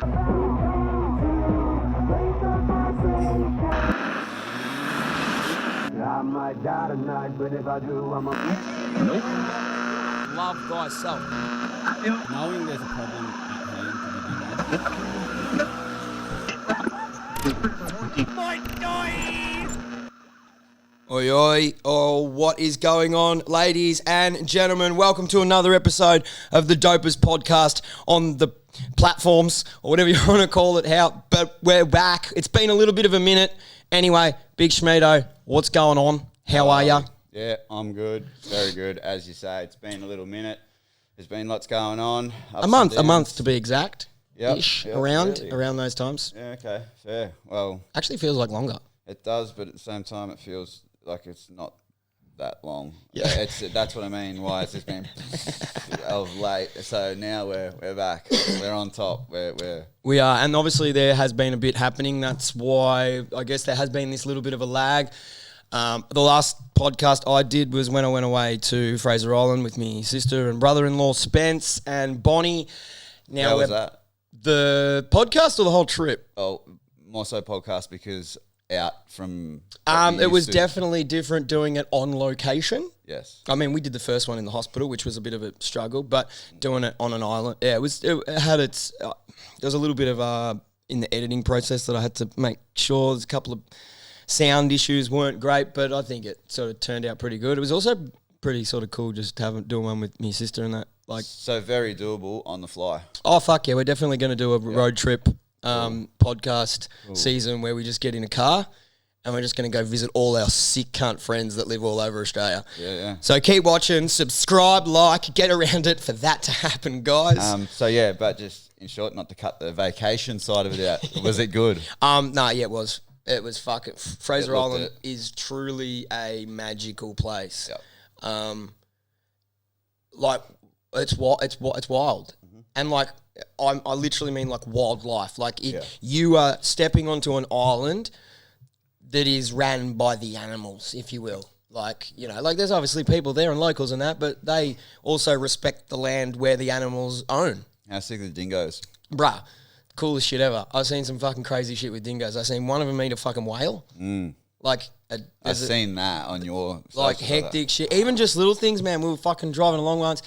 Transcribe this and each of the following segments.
I might die tonight, but if I do, I'm a... Love thyself. Knowing there's a problem at hand to begin with. My guy! Oi, oi, oh, what is going on, ladies and gentlemen? Welcome to another episode of the Dopest Podcast on the platforms, or whatever you want to call it, but we're back. It's been a little bit of a minute. Anyway, Big Schmeato, what's going on? How are ya? Yeah, I'm good. Very good. As you say, it's been a little minute. There's been lots going on. A month to be exact. Yep, Ish, yep, around really. those times. Yeah, okay, fair. Well, Actually feels like longer. it does, but at the same time, it feels like it's not that long. Yeah. That's what I mean. Why it's just been of late. So now we're back. We're on top. We are, and obviously there has been a bit happening. That's why I guess there has been this little bit of a lag. The last podcast I did was when I went away to Fraser Island with me sister and brother-in-law Spence and Bonnie. Now How was that? The podcast or the whole trip? Oh, more so podcast because out from. It was definitely different doing it on location. Yes. I mean, we did the first one in the hospital, which was a bit of a struggle, but doing it on an island, yeah, it had its. There was a little bit of in the editing process that I had to make sure. There's a couple of sound issues weren't great, but I think it sort of turned out pretty good. It was also pretty sort of cool just doing one with my sister and that. So very doable on the fly. Oh fuck yeah, we're definitely going to do a road trip podcast season where we just get in a car and we're just going to go visit all our sick cunt friends that live all over Australia. Yeah. So keep watching, subscribe, get around it for that to happen, guys. But just in short, not to cut the vacation side of it out. Was it good? It was. It was fucking. Fraser Island it. is truly a magical place. Yep. It's wild, and I literally mean like wildlife. You are stepping onto an island that is ran by the animals, if you will. There's obviously people there and locals and that, but they also respect the land where the animals own. How sick are the dingoes? Bruh, coolest shit ever. I've seen some fucking crazy shit with dingoes. I've seen one of them eat a fucking whale. I've seen that on your hectic shit. Even just little things, man. We were fucking driving along once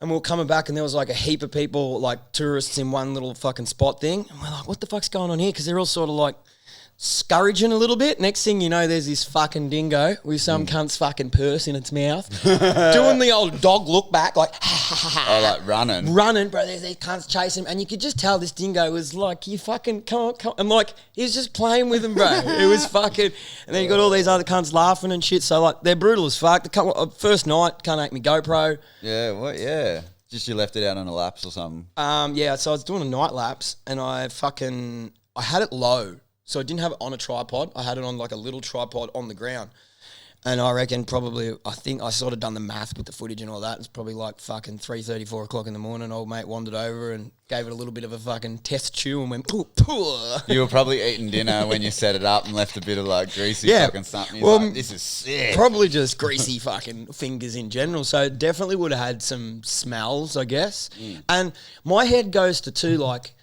and we were coming back and there was like a heap of people, like tourists in one little fucking spot thing. And we're like, what the fuck's going on here? Because they're all sort of like scourging a little bit. Next thing you know, there's this fucking dingo with some cunt's fucking purse in its mouth doing the old dog look back like running, bro. There's these cunts chasing him and you could just tell this dingo was like, you fucking come on. And like, he was just playing with him, bro. It was fucking, and then you got all these other cunts laughing and shit. So like, they're brutal as fuck. First night, can't make me GoPro. Yeah, what? Yeah. Just you left it out on a lapse or something. So I was doing a night lapse and I had it low. So I didn't have it on a tripod. I had it on like a little tripod on the ground. And I reckon I think I sort of done the math with the footage and all that. It's probably like fucking 3:30, 4 o'clock in the morning. Old mate wandered over and gave it a little bit of a fucking test chew and went, ooh. You were probably eating dinner when you set it up and left a bit of like greasy fucking something. Well, like, this is sick. Probably just greasy fucking fingers in general. So it definitely would have had some smells, I guess. And my head goes to two, like,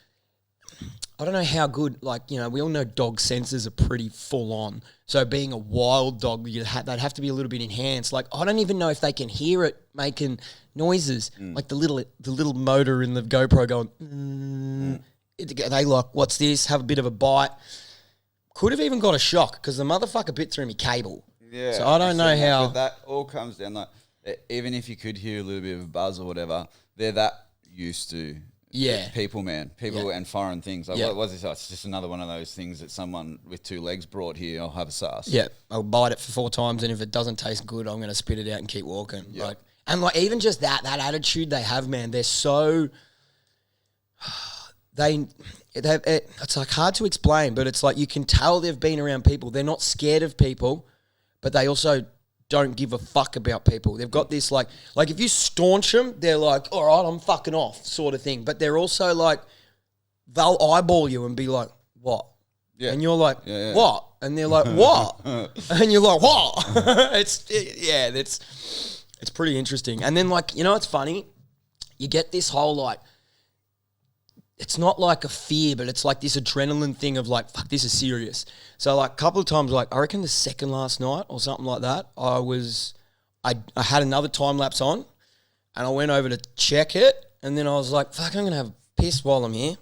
I don't know how good, we all know dog senses are pretty full on. So being a wild dog, they'd have to be a little bit enhanced. Like, I don't even know if they can hear it making noises. Like the little motor in the GoPro going, they like, what's this? Have a bit of a bite. Could have even got a shock because the motherfucker bit through me cable. Yeah. So I don't know how. But that all comes down, like, even if you could hear a little bit of a buzz or whatever, they're that used to. Yeah. People and foreign things. Like, what was this? Oh, it's just another one of those things that someone with two legs brought here. I'll have a sauce. Yeah. I'll bite it for 4 times and if it doesn't taste good, I'm going to spit it out and keep walking. Yep. Even just that attitude they have, man, they're so... It's like hard to explain, but it's like you can tell they've been around people. They're not scared of people, but they also don't give a fuck about people. They've got this like if you staunch them, they're like, all right, I'm fucking off sort of thing. But they're also like, they'll eyeball you and be like, what? Yeah. And you're like, what? And they're like, what? And you're like, what? It's pretty interesting. And then it's funny. You get this whole it's not like a fear, but it's like this adrenaline thing of like, fuck, this is serious. So like a couple of times, like I reckon the second last night or something like that, I had another time lapse on and I went over to check it and then I was like, fuck, I'm going to have a piss while I'm here.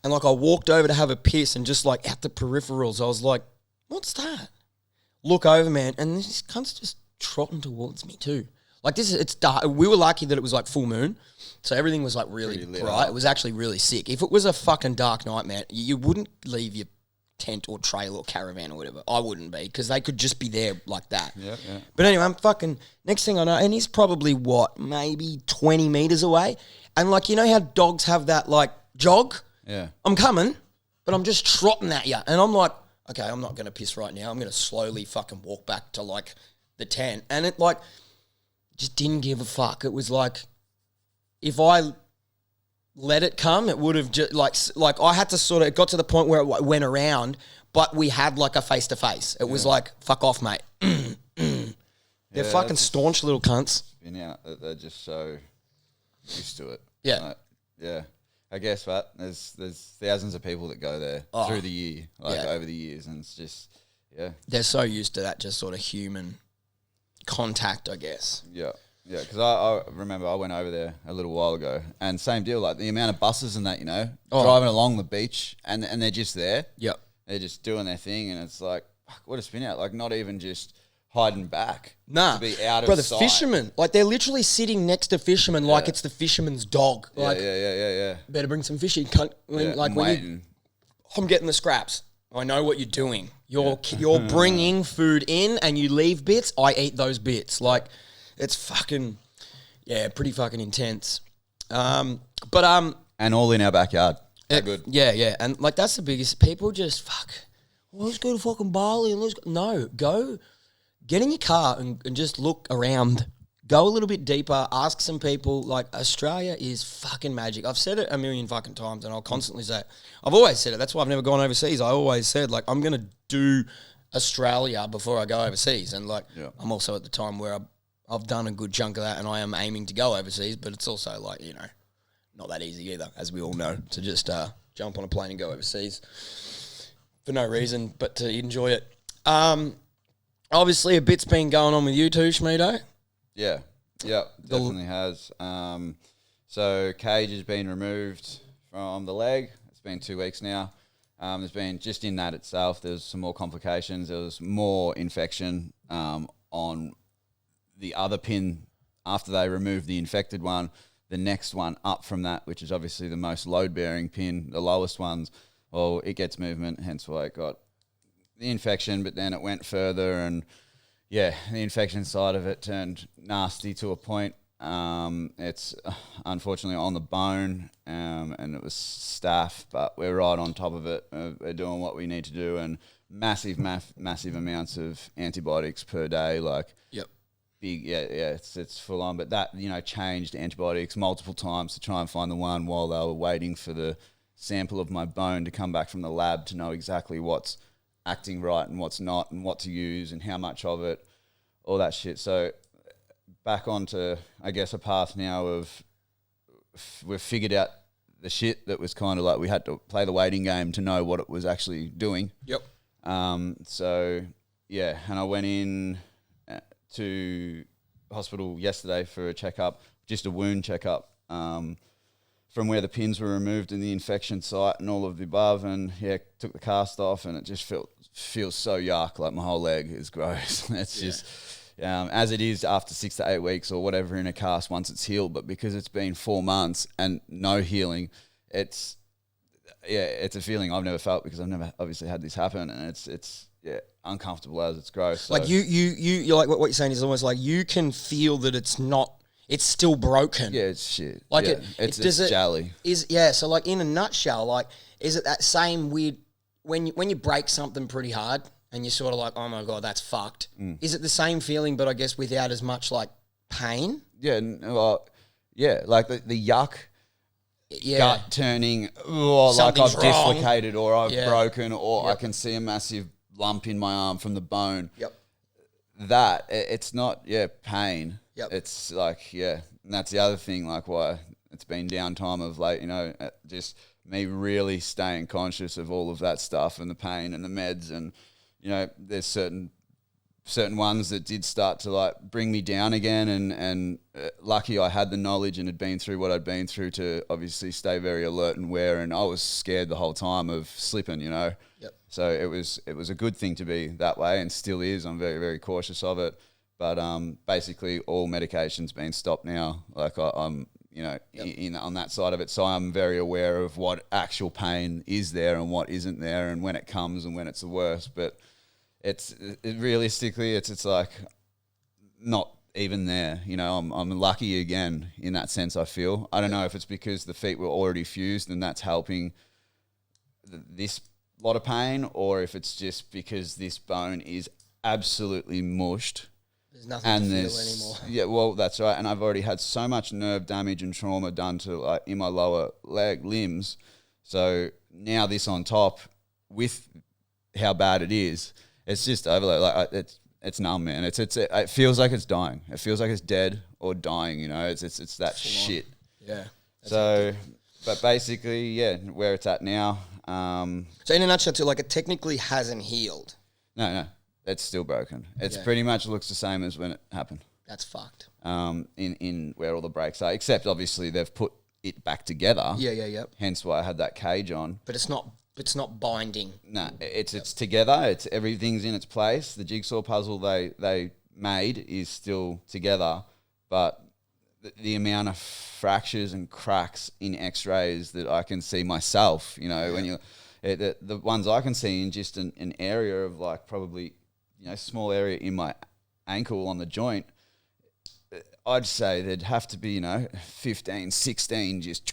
And like I walked over to have a piss and just like at the peripherals, I was like, what's that? Look over, man, and this cunt's just trotting towards me too. Like it's dark. We were lucky that it was like full moon, so everything was like really bright. It was actually really sick. If it was a fucking dark night, man, you wouldn't leave your tent or trailer or caravan or whatever. I wouldn't be, because they could just be there like that. Yeah. But anyway, I'm fucking, next thing I know, and he's probably what, maybe 20 meters away. And like, you know how dogs have that like jog? Yeah. I'm coming, but I'm just trotting at you. And I'm like, okay, I'm not going to piss right now. I'm going to slowly fucking walk back to like the tent. And it like just didn't give a fuck. It was like, if I let it come, it would have just like I had to sort of, it got to the point where it went around, but we had like a face to face. It was like, fuck off, mate. They're fucking staunch little cunts. Yeah, they're just so used to it. Yeah. Like, yeah. I guess, but there's thousands of people that go there through the year, over the years, and it's just, They're so used to that just sort of human contact, I guess. Yeah, because I remember I went over there a little while ago, and same deal, like the amount of buses and that, driving along the beach, and they're just there. Yep. They're just doing their thing, and it's like, fuck, what a spin out. Like, not even just hiding back. Nah. To be out of Brother, sight. fishermen, like they're literally sitting next to fishermen like it's the fisherman's dog. Like, Yeah. better bring some fish in, cunt. I'm getting the scraps. I know what you're doing. You're bringing food in and you leave bits. I eat those bits. Like, it's fucking, pretty fucking intense. And all in our backyard. Good. Yeah. And like, that's the biggest. People just, fuck, let's go to fucking Bali and go. Get in your car and just look around. Go a little bit deeper. Ask some people. Like, Australia is fucking magic. I've said it a million fucking times and I'll constantly say it. I've always said it. That's why I've never gone overseas. I always said, like, I'm going to do Australia before I go overseas. And, like, I'm also at the time where I've done a good chunk of that and I am aiming to go overseas. But it's also, like, not that easy either, as we all know, to just jump on a plane and go overseas for no reason but to enjoy it. Obviously, a bit's been going on with you too, Schmeato. Yeah, definitely has. So cage has been removed from the leg. It's been 2 weeks now. There's been, just in that itself, there's some more complications. There was more infection on the other pin after they removed the infected one. The next one up from that, which is obviously the most load-bearing pin, the lowest ones, well, it gets movement, hence why it got the infection, but then it went further and the infection side of it turned nasty to a point. It's unfortunately on the bone and it was staph, but we're right on top of it. We're doing what we need to do, and massive amounts of antibiotics per day, like big, it's full on. But that, changed antibiotics multiple times to try and find the one while they were waiting for the sample of my bone to come back from the lab to know exactly what's acting right and what's not and what to use and how much of it, all that shit. So back onto, I guess, a path now of we've figured out the shit that was kind of like we had to play the waiting game to know what it was actually doing. Yep. So, and I went in to hospital yesterday for a checkup, just a wound checkup, from where the pins were removed in the infection site and all of the above, and took the cast off, and it just feels so yuck, like my whole leg is gross. It's just as it is after 6 to 8 weeks or whatever in a cast once it's healed, but because it's been 4 months and no healing, it's a feeling I've never felt because I've never obviously had this happen, and it's uncomfortable as it's gross. So. Like you like what you're saying is almost like you can feel that it's still broken. Yeah, it's shit. Like it's jelly. So like in a nutshell, like is it that same weird when you break something pretty hard and you're sort of like, oh my God, that's fucked. Is it the same feeling but I guess without as much like pain? Yeah, like the yuck, gut turning, like I've dislocated or I've broken or I can see a massive lump in my arm from the bone. Yep. That it's not pain. Yep. It's like and that's the other thing, like why it's been downtime of late, just me really staying conscious of all of that stuff and the pain and the meds, and there's certain ones that did start to like bring me down again, and lucky I had the knowledge and had been through what I'd been through to obviously stay very alert and aware, and I was scared the whole time of slipping, Yep. So it was a good thing to be that way, and still is. I'm very, very cautious of it. But basically all medication's been stopped now. Like I'm in on that side of it. So I'm very aware of what actual pain is there and what isn't there, and when it comes and when it's the worst. But realistically, it's like not even there. I'm lucky again in that sense, I feel. I don't know if it's because the feet were already fused and that's helping this lot of pain, or if it's just because this bone is absolutely mushed. There's nothing to feel anymore. Yeah, well, that's right. And I've already had so much nerve damage and trauma done to in my lower limbs. So now this on top, with how bad it is, it's just overload. Like it's numb, man. It feels like it's dying. It feels like it's dead or dying. It's that shit. Yeah. So, but basically, yeah, where it's at now. So in a nutshell, too, like it technically hasn't healed. No, it's still broken. It's pretty much looks the same as when it happened. That's fucked. In where all the breaks are, except obviously they've put it back together. Yeah. Hence why I had that cage on. But it's not binding. No, it's together. It's everything's in its place. The jigsaw puzzle they made is still together, but the amount of fractures and cracks in X-rays that I can see myself, when the ones I can see in just an area of like probably, small area in my ankle on the joint, I'd say there'd have to be, 15, 16 just.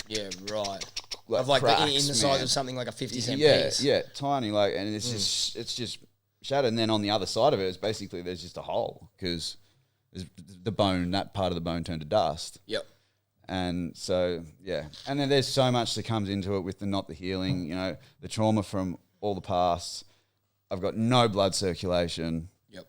Yeah, right. Like of like cracks, in the size of something like a 50-cent piece. Yeah, tiny, and it's just shattered. And then on the other side of it is basically there's just a hole because the bone, that part of the bone turned to dust. Yep. And so, yeah. And then there's so much that comes into it with the healing, the trauma from all the past. I've got no blood circulation. Yep.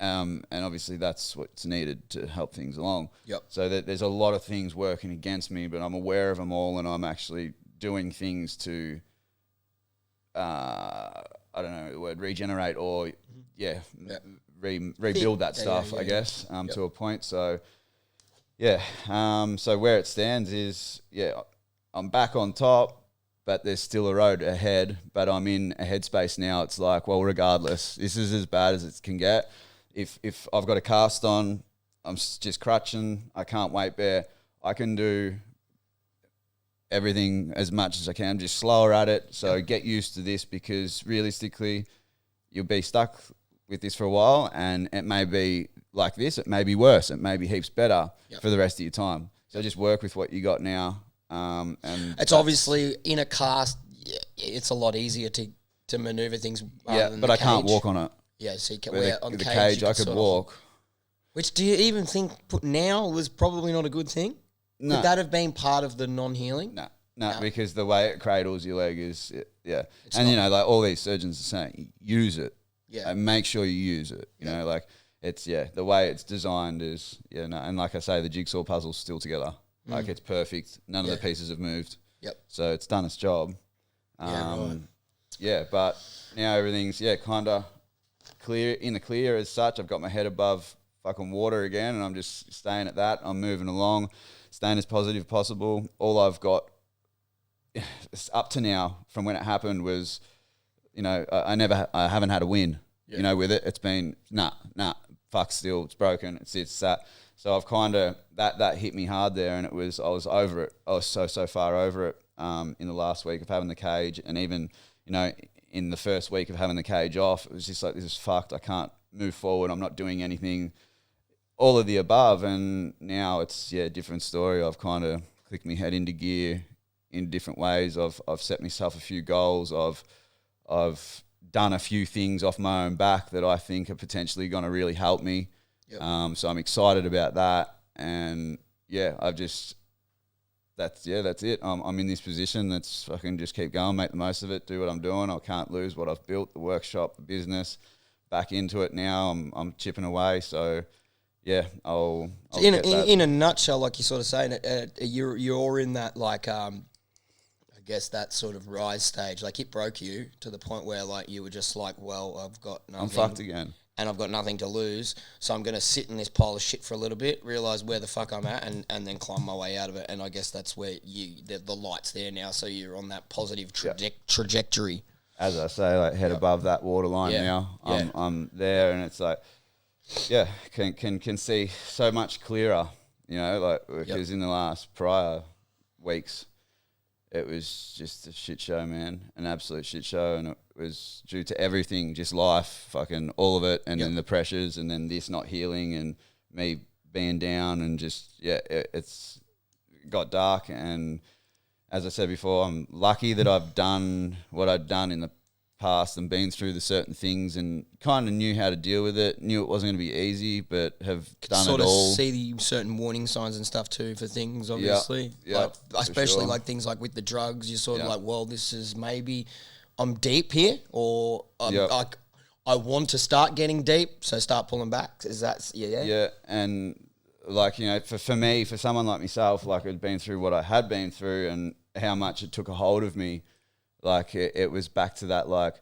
And obviously that's what's needed to help things along. Yep. So there's a lot of things working against me, but I'm aware of them all, and I'm actually doing things to, I don't know the word, regenerate or, rebuild that stuff, I guess, to a point. So, so where it stands is, I'm back on top, but there's still a road ahead, but I'm in a headspace now. It's like, well, regardless, this is as bad as it can get. If I've got a cast on, I'm just crutching, I can't weight bear, I can do everything as much as I can, just slower at it. So get used to this, because realistically, you'll be stuck with this for a while, and it may be like this, it may be worse, it may be heaps better for the rest of your time. So just work with what you got now. And it's obviously in a cast, it's a lot easier to maneuver things. But I can't walk on it. Yeah, so you can on the cage I could walk. Which do you even think now was probably not a good thing? No. Could that have been part of the non-healing? No, because the way it cradles your leg is, and like all these surgeons are saying, use it. Yeah. And make sure you use it. You know, like it's, the way it's designed is, and like I say, the jigsaw puzzle's still together. Like it's perfect. None of the pieces have moved. Yep. So it's done its job. But now everything's, kind of in the clear as such. I've got my head above fucking water again, and I'm just staying at that. I'm moving along, staying as positive as possible. All I've got up to now from when it happened was, I haven't had a win, with it. It's been, fuck still, it's broken, it's that. So I've kind of, that hit me hard there, and I was over it. I was so far over it in the last week of having the cage, and even, in the first week of having the cage off, it was just like, this is fucked. I can't move forward. I'm not doing anything, all of the above. And now it's, different story. I've kind of clicked my head into gear in different ways. I've set myself a few goals. I've done a few things off my own back that I think are potentially going to really help me. Yep. So I'm excited about that. And that's it. I'm in this position. That's fucking just keep going, make the most of it, do what I'm doing. I can't lose what I've built, the workshop, the business, back into it now. I'm chipping away. So yeah, I'll So get that. in a nutshell, like you're sort of saying, you're in that like I guess that sort of rise stage. Like it broke you to the point where like you were just like, well, I've got nothing. I'm fucked again. And I've got nothing to lose, so I'm going to sit in this pile of shit for a little bit, realise where the fuck I'm at, and then climb my way out of it. And I guess that's where the light's there now, so you're on that positive trajectory. As I say, like head above that waterline now. I'm there, and it's like, can see so much clearer, like because in the last prior weeks, it was just a shit show, man, an absolute shit show, and it was due to everything, just life, fucking all of it, and then the pressures, and then this not healing, and me being down, and just it's got dark. And as I said before, I'm lucky that I've done what I'd done in the past and been through the certain things and kind of knew how to deal with it, knew it wasn't going to be easy, but have done sort it of all. See the certain warning signs and stuff too for things, obviously. Yeah, especially sure. like things like with the drugs, you're sort of like, well, this is maybe I'm deep here, or I want to start getting deep, so start pulling back. Is that Yeah, and like for me, for someone like myself, like I'd been through what I had been through and how much it took a hold of me. Like it was back to that, like,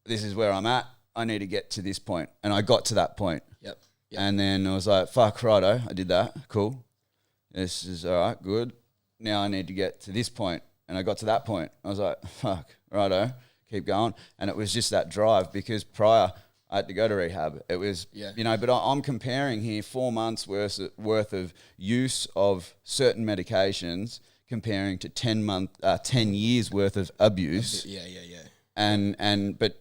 this is where I'm at. I need to get to this point. And I got to that point. Yep. And then I was like, fuck, righto, I did that. Cool. This is all right, good. Now I need to get to this point. And I got to that point. I was like, fuck, righto, keep going. And it was just that drive, because prior I had to go to rehab. It was, but I'm comparing here 4 months worth of use of certain medications comparing to 10 years worth of abuse. But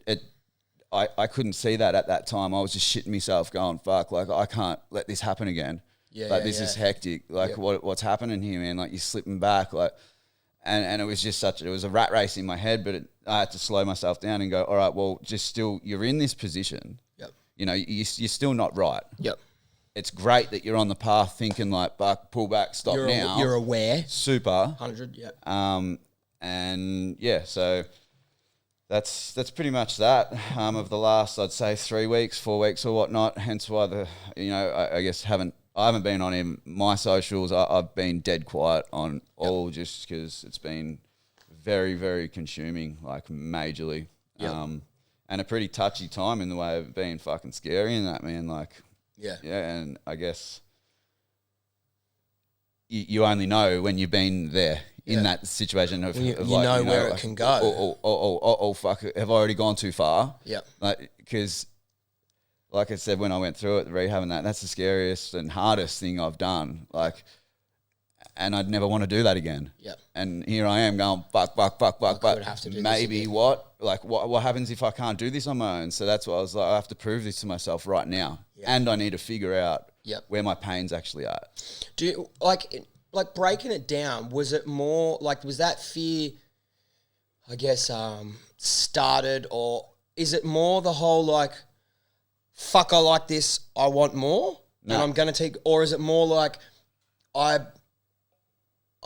I couldn't see that at that time. I was just shitting myself going, fuck, like I can't let this happen again. This is hectic. Like what's happening here, man? Like you're slipping back. Like, and it was just it was a rat race in my head, but I had to slow myself down and go, all right, well, you're in this position. Yep. You're still not right. Yep. It's great that you're on the path thinking like, pull back, stop now. You're aware. Super. 100, yeah. So that's pretty much that of the last, I'd say 3 weeks, 4 weeks or whatnot. Hence why I guess I haven't been on even my socials. I've been dead quiet on all, just because it's been very, very consuming, like majorly. Yep. And a pretty touchy time in the way of being fucking scary and that, man, like. Yeah, and I guess you only know when you've been there in that situation of you know where it can go. Oh, fuck, have I already gone too far? Yeah, because like I said, when I went through it, the rehab and that's the scariest and hardest thing I've done. Like, and I'd never want to do that again. Yeah, and here I am going fuck. But maybe what happens if I can't do this on my own? So that's what I was like. I have to prove this to myself right now. And I need to figure out where my pain's actually at. Do you, like breaking it down, was it more like, was that fear, I guess, started, or is it more the whole like, fuck, I like this, I want more, and I'm going to take, or is it more like,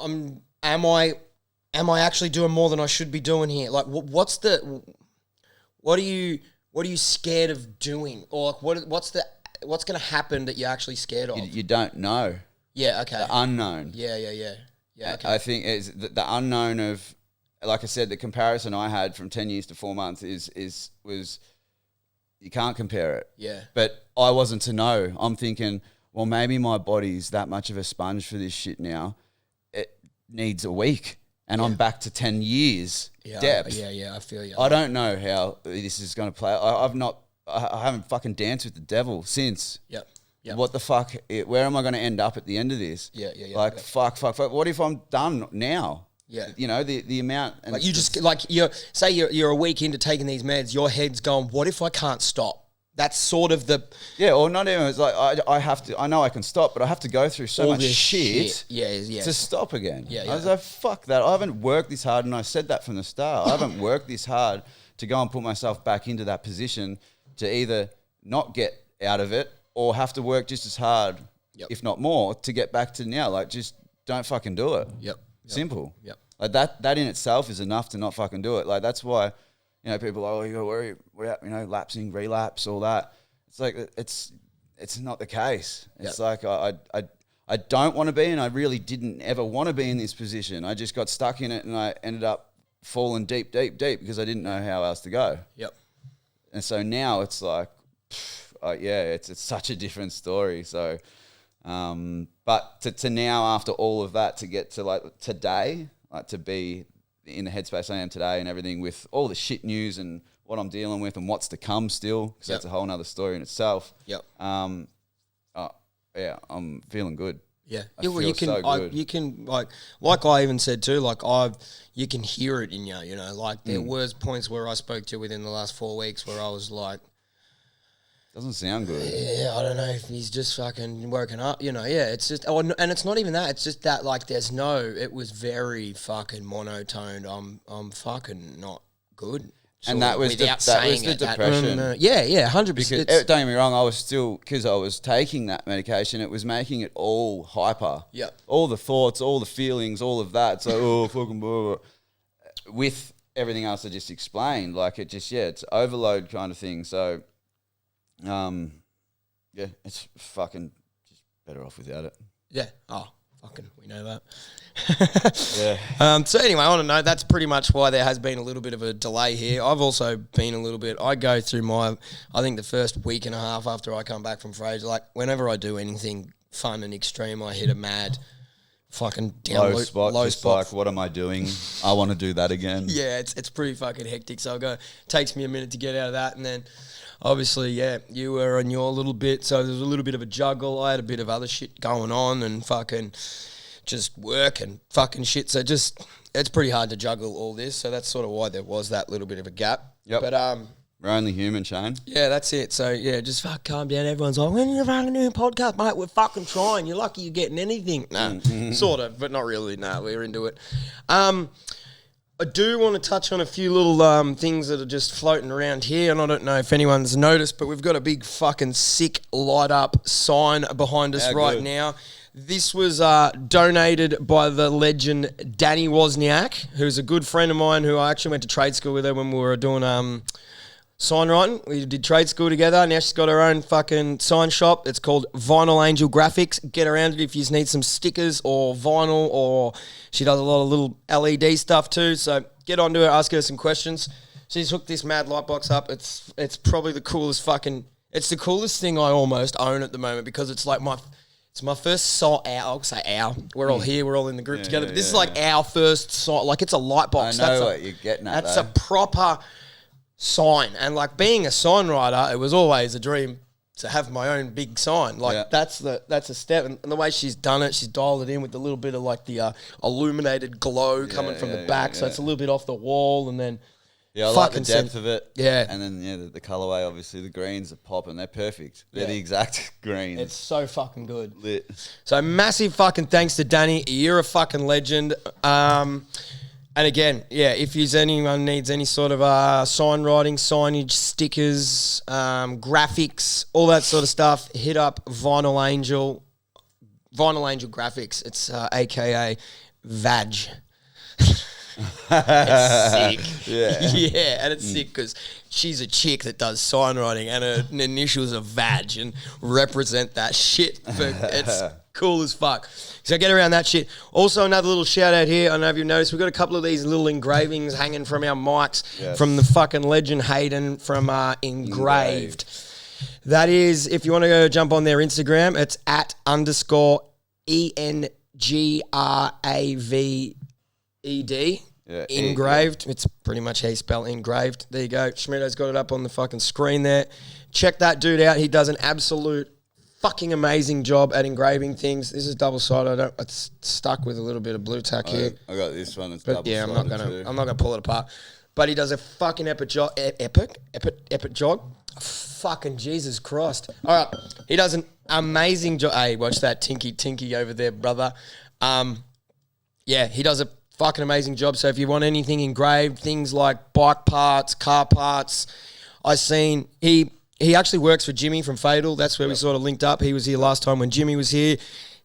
am I actually doing more than I should be doing here? Like, what are you scared of doing, or like, what's going to happen that you're actually scared of? You don't know. Yeah. Okay. The unknown. Yeah. Okay. I think is the unknown of, like I said, the comparison I had from 10 years to 4 months was you can't compare it. Yeah. But I wasn't to know. I'm thinking, well, maybe my body's that much of a sponge for this shit now. It needs a week. And I'm back to 10 years depth. Yeah, I feel you. I don't know how this is going to play. I haven't fucking danced with the devil since. Yep. What the fuck? Where am I going to end up at the end of this? Yeah. Like, fuck. What if I'm done now? Yeah. The amount. And like you just, like, you're a week into taking these meds, your head's going, what if I can't stop? That's sort of the... Yeah, or not even, it's like, I know I can stop, but I have to go through so much shit to stop again. Yeah. I was like, fuck that. I haven't worked this hard, and I said that from the start. I haven't worked this hard to go and put myself back into that position to either not get out of it or have to work just as hard, if not more, to get back to now. Like, just don't fucking do it. Simple. Like, that in itself is enough to not fucking do it. Like, that's why... people are, you got to worry about, lapsing, relapse, all that. It's like, it's not the case. It's like I don't want to be, and I really didn't ever want to be in this position. I just got stuck in it, and I ended up falling deep because I didn't know how else to go. Yep. And so now it's like, it's such a different story. So, but to now, after all of that, to get to like today, like to be in the headspace I am today and everything with all the shit news and what I'm dealing with and what's to come still, because that's a whole nother story in itself. Yep. I'm feeling good. Yeah. I feel so good. You can like I even said too, like you can hear it in you, you know, like there was points where I spoke to within the last 4 weeks where I was like, doesn't sound good. yeah, I don't know if he's just fucking woken up, you know. Yeah, it's just, and it's not even that. It's just that like it was very fucking monotoned. I'm fucking not good. And that was the depression. 100%. Because don't get me wrong, I was still, because I was taking that medication, it was making it all hyper. Yeah. All the thoughts, all the feelings, all of that. So, fucking blah, blah. With everything else I just explained, like it just, it's overload kind of thing. So, it's fucking just better off without it. Yeah. Oh, fucking, we know that. Yeah. So anyway, on a note, that's pretty much why there has been a little bit of a delay here. I've also been a little bit, I go through I think the first week and a half after I come back from Fraser, like whenever I do anything fun and extreme, I hit a mad fucking down low spot. Like, what am I doing? I want to do that again. Yeah, it's pretty fucking hectic. So takes me a minute to get out of that, and then obviously, you were on your little bit, so there's a little bit of a juggle. I had a bit of other shit going on and fucking just work and fucking shit. So it's pretty hard to juggle all this. So that's sort of why there was that little bit of a gap. Yep. But we're only human, Shane. yeah, that's it. So yeah, just fuck calm down. Everyone's like, when are you fucking doing a podcast, mate? We're fucking trying. You're lucky you're getting anything. No, sort of, but not really. No, we're into it. I do want to touch on a few little things that are just floating around here, and I don't know if anyone's noticed, but we've got a big fucking sick light up sign behind us right now. This was donated by the legend Danny Wozniak, who's a good friend of mine who I actually went to trade school with her when we were doing sign writing. We did trade school together. Now she's got her own fucking sign shop. It's called Vinyl Angel Graphics. Get around it if you need some stickers or vinyl, or she does a lot of little LED stuff too. So get onto her, ask her some questions. She's hooked this mad light box up. It's probably the coolest it's the coolest thing I almost own at the moment, because it's like it's my first I'll say our. We're all here. We're all in the group together. But this is like our first sign. Like, it's a light box. I know what you're getting at. That's a proper sign. And like, being a sign writer, it was always a dream to have my own big sign. Like, that's a step. And the way she's done it, she's dialed it in with a little bit of like the illuminated glow coming from the back. So it's a little bit off the wall, and then I like the depth of it. Yeah. And then the colourway, obviously, the greens are popping. They're perfect. They're the exact greens. It's so fucking good. Lit. So massive fucking thanks to Danny. You're a fucking legend. And again, if anyone needs any sort of sign writing, signage, stickers, graphics, all that sort of stuff, hit up Vinyl Angel Graphics. It's AKA VAG. It's sick. Yeah, and it's sick because she's a chick that does sign writing, and her initials are VAG and represent that shit. It's cool as fuck. So get around that shit. Also, another little shout out here. I don't know if you've noticed, we've got a couple of these little engravings hanging from our mics from the fucking legend Hayden from Engraved. That is, if you want to go jump on their Instagram, it's @_ENGRAVED. Engraved. It's pretty much how you spell engraved. There you go. Schmeato's got it up on the fucking screen there. Check that dude out. He does an absolute fucking amazing job at engraving things. This is double-sided. It's stuck with a little bit of blue tack here. I got this one. It's double-sided. Yeah, I'm not gonna pull it apart. But he does a fucking epic job. Epic job. Fucking Jesus Christ. All right. He does an amazing job. Hey, watch that Tinky over there, brother. He does a fucking amazing job. So if you want anything engraved, things like bike parts, car parts, I seen he actually works for Jimmy from Fatal. That's where we sort of linked up. He was here last time when Jimmy was here.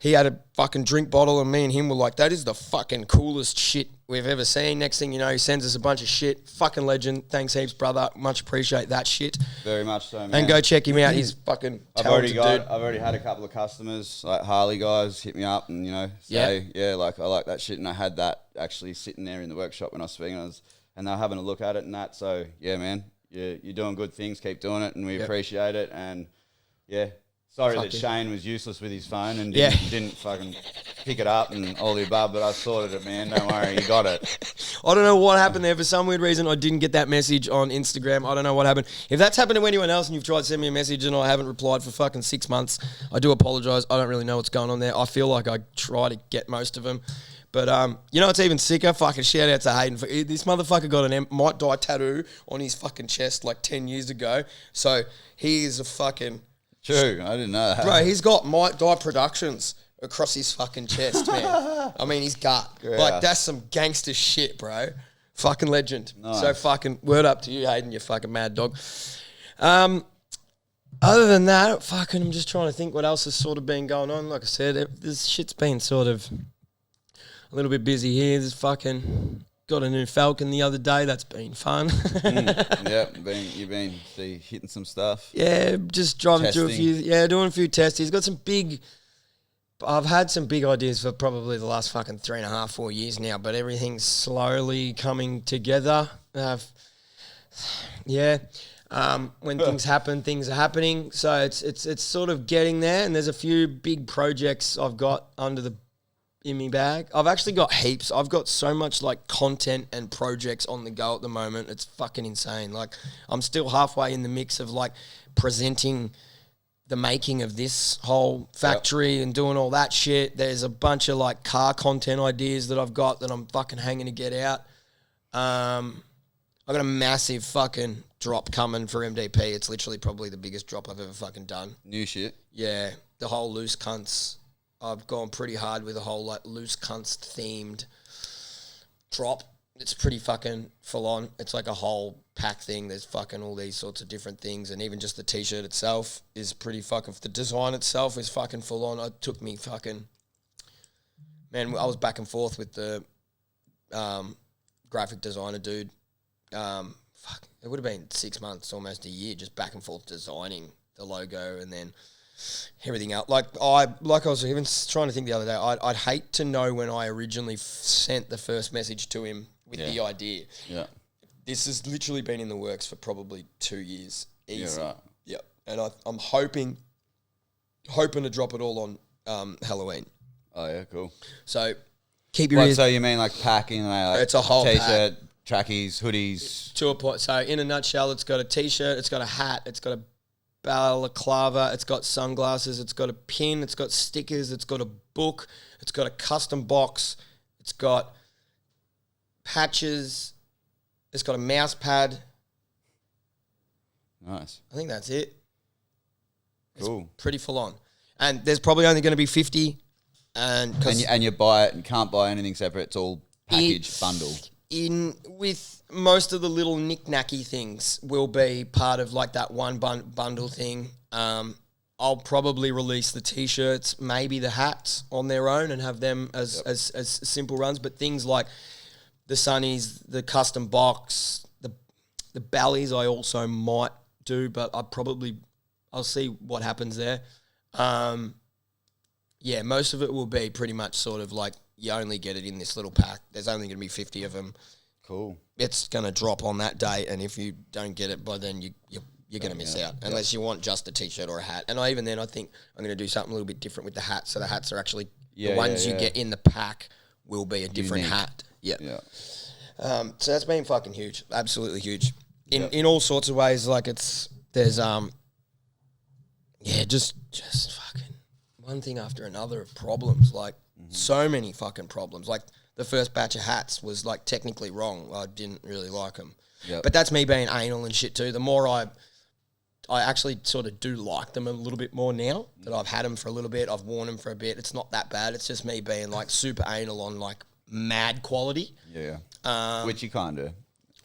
he had a fucking drink bottle, and me and him were like, that is the fucking coolest shit we've ever seen. Next thing you know, he sends us a bunch of shit. Fucking legend. Thanks heaps, brother. Much appreciate that shit. Very much so, man. And go check him out. He's fucking talented dude. I've already had a couple of customers, like Harley guys, hit me up and, say, like, I like that shit. And I had that actually sitting there in the workshop when I was speaking. And they were having a look at it and that. So, yeah, man, you're doing good things. Keep doing it. And we appreciate it. And, yeah. Sorry that Shane was useless with his phone and didn't fucking pick it up and all the above, but I sorted it, man. Don't worry, you got it. I don't know what happened there. For some weird reason, I didn't get that message on Instagram. I don't know what happened. If that's happened to anyone else and you've tried to send me a message and I haven't replied for fucking 6 months, I do apologise. I don't really know what's going on there. I feel like I try to get most of them. But, it's even sicker? Fucking shout out to Hayden. This motherfucker got an Might Die tattoo on his fucking chest like 10 years ago. So he is a fucking... True, I didn't know that. Bro, he's got Might Die Productions across his fucking chest, man. I mean, his gut. Yeah. Like, that's some gangster shit, bro. Fucking legend. Nice. So fucking word up to you, Hayden, you fucking mad dog. Other than that, fucking, I'm just trying to think what else has sort of been going on. Like I said, this shit's been sort of a little bit busy here. There's fucking... Got a new Falcon the other day. That's been fun. Yeah, you've been hitting some stuff. Yeah, just driving Testing. through a few. Yeah, doing a few tests. He's got some big. I've had some big ideas for probably the last fucking 3.5, 4 years now, but everything's slowly coming together. When things happen, things are happening. So it's sort of getting there, and there's a few big projects I've got in me bag. I've actually got heaps. I've got so much like content and projects on the go at the moment. It's fucking insane. Like I'm still halfway in the mix of like presenting the making of this whole factory and doing all that shit. There's a bunch of like car content ideas that I've got that I'm fucking hanging to get out. I got a massive fucking drop coming for MDP. It's literally probably the biggest drop I've ever fucking done. New shit. Yeah, the whole loose cunts. I've gone pretty hard with a whole like loose cunts themed drop. It's pretty fucking full on. It's like a whole pack thing. There's fucking all these sorts of different things, and even just the t-shirt itself is pretty fucking. The design itself is fucking full on. It took me fucking. Man, I was back and forth with the graphic designer dude. It would have been 6 months, almost a year, just back and forth designing the logo and then. Everything else, like I was even trying to think the other day. I'd hate to know when I originally sent the first message to him with the idea. Yeah, this has literally been in the works for probably 2 years. Easy. Yeah, right. Yep, and I'm hoping to drop it all on Halloween. Oh yeah, cool. So keep your ears. So you mean like packing? Like it's a whole t-shirt, trackies, hoodies. To a point. So in a nutshell, it's got a t-shirt, it's got a hat, it's got a balaclava, it's got sunglasses, it's got a pin, it's got stickers, it's got a book, it's got a custom box, it's got patches, it's got a mouse pad. Nice. I think that's it. Cool. It's pretty full on. And there's probably only going to be 50. And you buy it and can't buy anything separate. It's all packaged, bundled. With most of the little knick-knacky things will be part of like that one bundle thing. I'll probably release the t-shirts, maybe the hats on their own and have them as simple runs. But things like the sunnies, the custom box, the bellies I also might do, but I'll see what happens there. Most of it will be pretty much sort of like you only get it in this little pack. There's only going to be 50 of them. Cool. It's going to drop on that day, and if you don't get it by then, you're going to miss out, unless you want just a t-shirt or a hat. And I think I'm going to do something a little bit different with the hats. So the hats are actually the ones you get in the pack will be a different hat. Yeah. So that's been fucking huge, absolutely huge, in all sorts of ways. Like there's just fucking one thing after another of problems. Like so many fucking problems. Like the first batch of hats was like technically wrong. I didn't really like them. Yep. But that's me being anal and shit too. The more I actually sort of do like them a little bit more now that I've had them for a little bit. I've worn them for a bit. It's not that bad. It's just me being like super anal on like mad quality. Yeah. Which you can't do.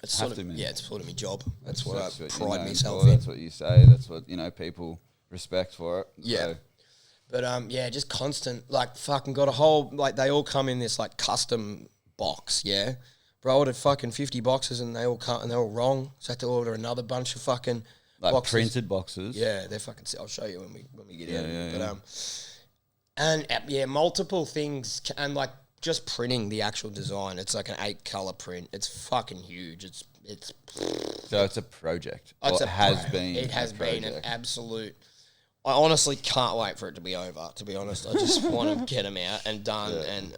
It's sort of, it's sort of my job. That's what I pride myself in. That's what you say. That's what, people respect for it. Yeah. But yeah, just constant, like fucking got a whole, like they all come in this like custom box, yeah. Bro, I ordered fucking 50 boxes and they all come and they're all wrong. So I had to order another bunch of fucking Like boxes. printed boxes. Yeah, they're fucking. I'll show you when we get out. Yeah, But and yeah, multiple things and like just printing the actual design. It's like an 8-color print. It's fucking huge. It's So it's a project. It's Or a it has pro- been. It has a been an project. absolute. I honestly can't wait for it to be over. To be honest, I just want to get them out and done. Yeah. And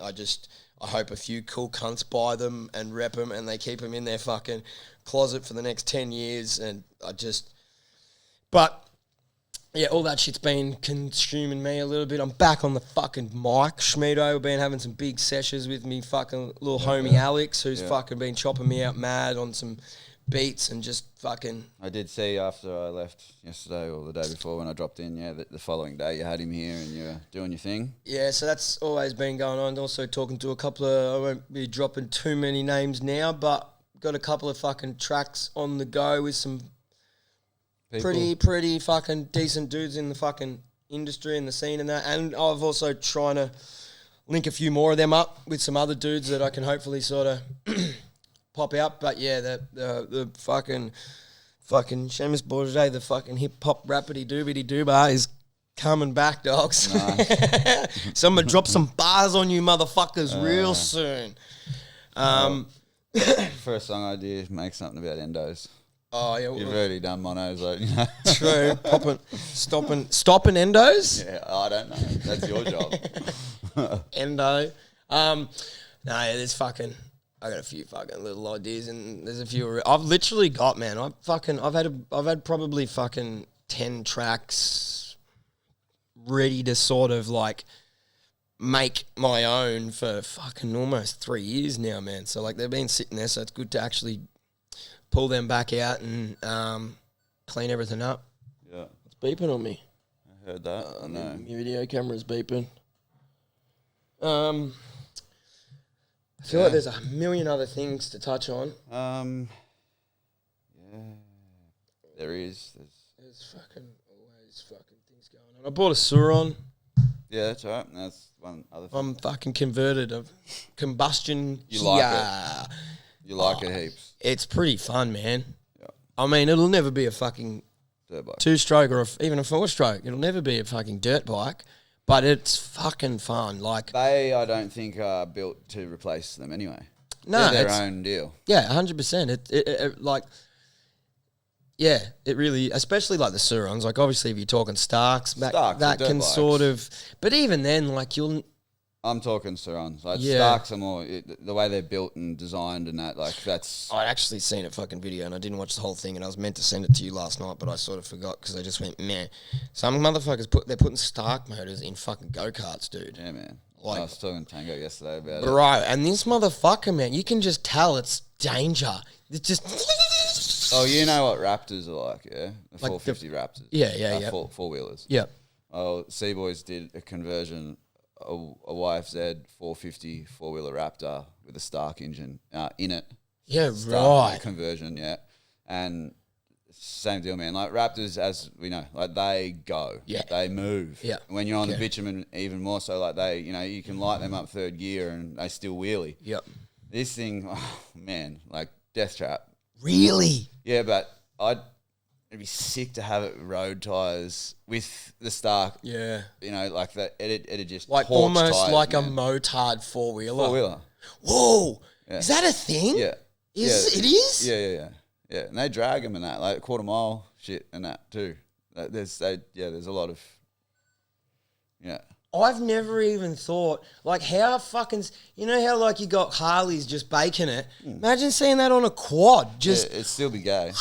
I hope a few cool cunts buy them and rep them, and they keep them in their fucking closet for the next 10 years. And but yeah, all that shit's been consuming me a little bit. I'm back on the fucking mic. Schmeat, we've been having some big sessions with me fucking little homie Alex, who's fucking been chopping me out mad on some beats and just fucking... I did see after I left yesterday or the day before when I dropped in, the following day you had him here and you were doing your thing. Yeah, so that's always been going on. Also talking to a couple of... I won't be dropping too many names now, but got a couple of fucking tracks on the go with some pretty fucking decent dudes in the fucking industry and the scene and that. And I've also trying to link a few more of them up with some other dudes that I can hopefully sort of pop out. But yeah, the fucking Shamis Bourget, the fucking hip hop rappity doobity dooba is coming back, dogs. Nice. So I'm gonna drop some bars on you motherfuckers real soon. First song idea, make something about endos. Oh yeah, You've already done monos, like, you know. True. Stopping endos. Yeah, I don't know. That's your job. Endo. No, yeah, there's fucking. I got a few fucking little ideas, and there's a few. I've literally got, man. I've had probably fucking 10 tracks ready to sort of like make my own for fucking almost 3 years now, man. So like they've been sitting there, so it's good to actually pull them back out and clean everything up. Yeah. It's beeping on me. I heard that. I know. My video camera's beeping. I feel like there's a million other things to touch on. Yeah. There is. There's fucking always fucking things going on. I bought a Suron. Yeah, that's right. That's one other thing. I'm fucking converted of combustion. You like it. You like it heaps. It's pretty fun, man. Yeah. I mean, it'll never be a fucking Dirt bike. 2-stroke or even a 4-stroke. It'll never be a fucking dirt bike, but it's fucking fun. Like They, I don't think, are built to replace them anyway. No, They're it's- their own deal. Yeah, 100%. It like, yeah, it really, especially like the Surons. Like, obviously, if you're talking Starks, Starks, that dirt can bikes. sort of. But even then, like, I'm talking Surons. Like Yeah. Starks are more the way they're built and designed and that. Like that's. I'd actually seen a fucking video and I didn't watch the whole thing, and I was meant to send it to you last night, but I sort of forgot because I just went, meh. Some motherfuckers they're putting Stark motors in fucking go karts, dude. Yeah, man. Like- I was talking to Tango yesterday about it. Bro, and this motherfucker, man, you can just tell it's danger. It's just. Oh, you know what Raptors are like, yeah? The Like 450 Raptors. Yeah. Four-wheelers. Yeah. Oh, Seaboys did a conversion, a YFZ 450 four-wheeler Raptor with a Stark engine in it. Yeah, Stark right. conversion, yeah. And same deal, man. Like Raptors, as we know, like they go. Yeah. They move. Yeah. When you're on Yeah. the bitumen, even more so, like they, you can light them up third gear and they still wheelie. Yep. This thing, oh, man, like death trap. Really? Yeah, but it'd be sick to have it road tires with the Stark. Yeah. Like that. It'd just Like torch almost tires, like a man. motard four-wheeler. Four-wheeler. Whoa. Yeah. Is that a thing? Yeah. It is? Yeah. And they drag them and that, like quarter mile shit and that too. There's a lot of, yeah. I've never even thought, like, how fucking, how like you got Harleys just baking it. Imagine seeing that on a quad. Just It'd still be gay.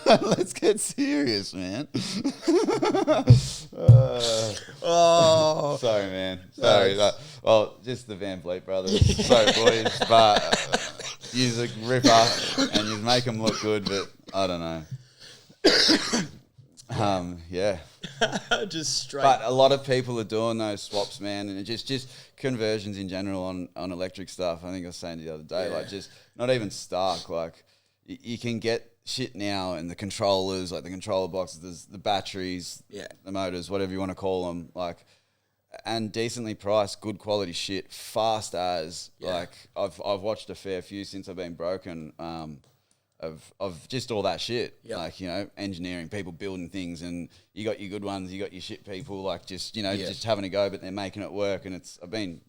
Let's get serious, man. oh, Sorry, man. Sorry. Well, just the Van Fleet brothers. Sorry, boys. But you're a ripper and you make them look good, but I don't know. Yeah. just straight. But a lot of people are doing those swaps, man, and it just conversions in general on electric stuff. I think I was saying the other day, Yeah. like just not even Stark. Like you can get shit now and the controllers, like the controller boxes, the batteries, the motors, whatever you want to call them, like, and decently priced, good quality shit, fast as. Like I've watched a fair few since I've been broken. Of just all that shit, like, you know, engineering, people building things, and you got your good ones, you got your shit people, like just, you know, just having a go, but they're making it work. And I've been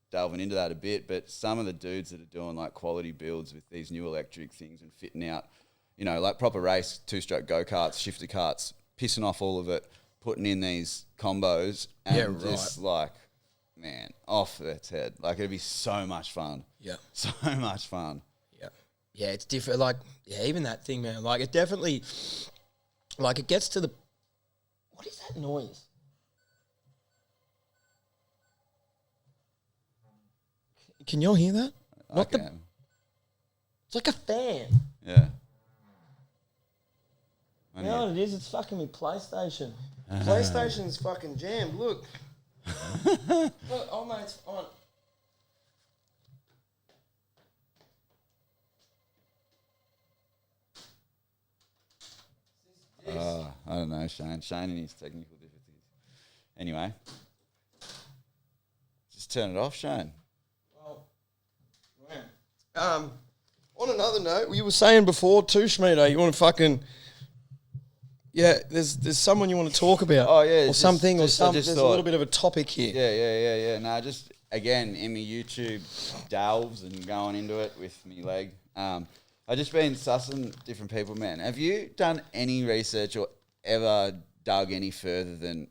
delving into that a bit, but some of the dudes that are doing like quality builds with these new electric things and fitting out, you know, like proper race, 2-stroke go-karts, shifter carts, pissing off all of it, putting in these combos, and just like, man, off its head. Like, it'd be so much fun. Yeah. So much fun. Yeah, it's different. Like, even that thing, man. Like, it definitely, like, it gets to the. What is that noise? Can y'all hear that? I can. It's like a fan. Yeah. You know what it is? It's fucking me PlayStation. PlayStation's fucking jammed. Look. Look, oh mate, it's on. I don't know, Shane and his technical difficulties. Anyway, just turn it off, Shane. Well, man. On another note, you were saying before too, Schmeat, you want to fucking... Yeah, there's someone you want to talk about. Oh, yeah. Or something, or something. There's a little bit of a topic here. Yeah. No, just, again, in my YouTube delves and going into it with me leg. I've just been sussing different people, man. Have you done any research or ever dug any further than,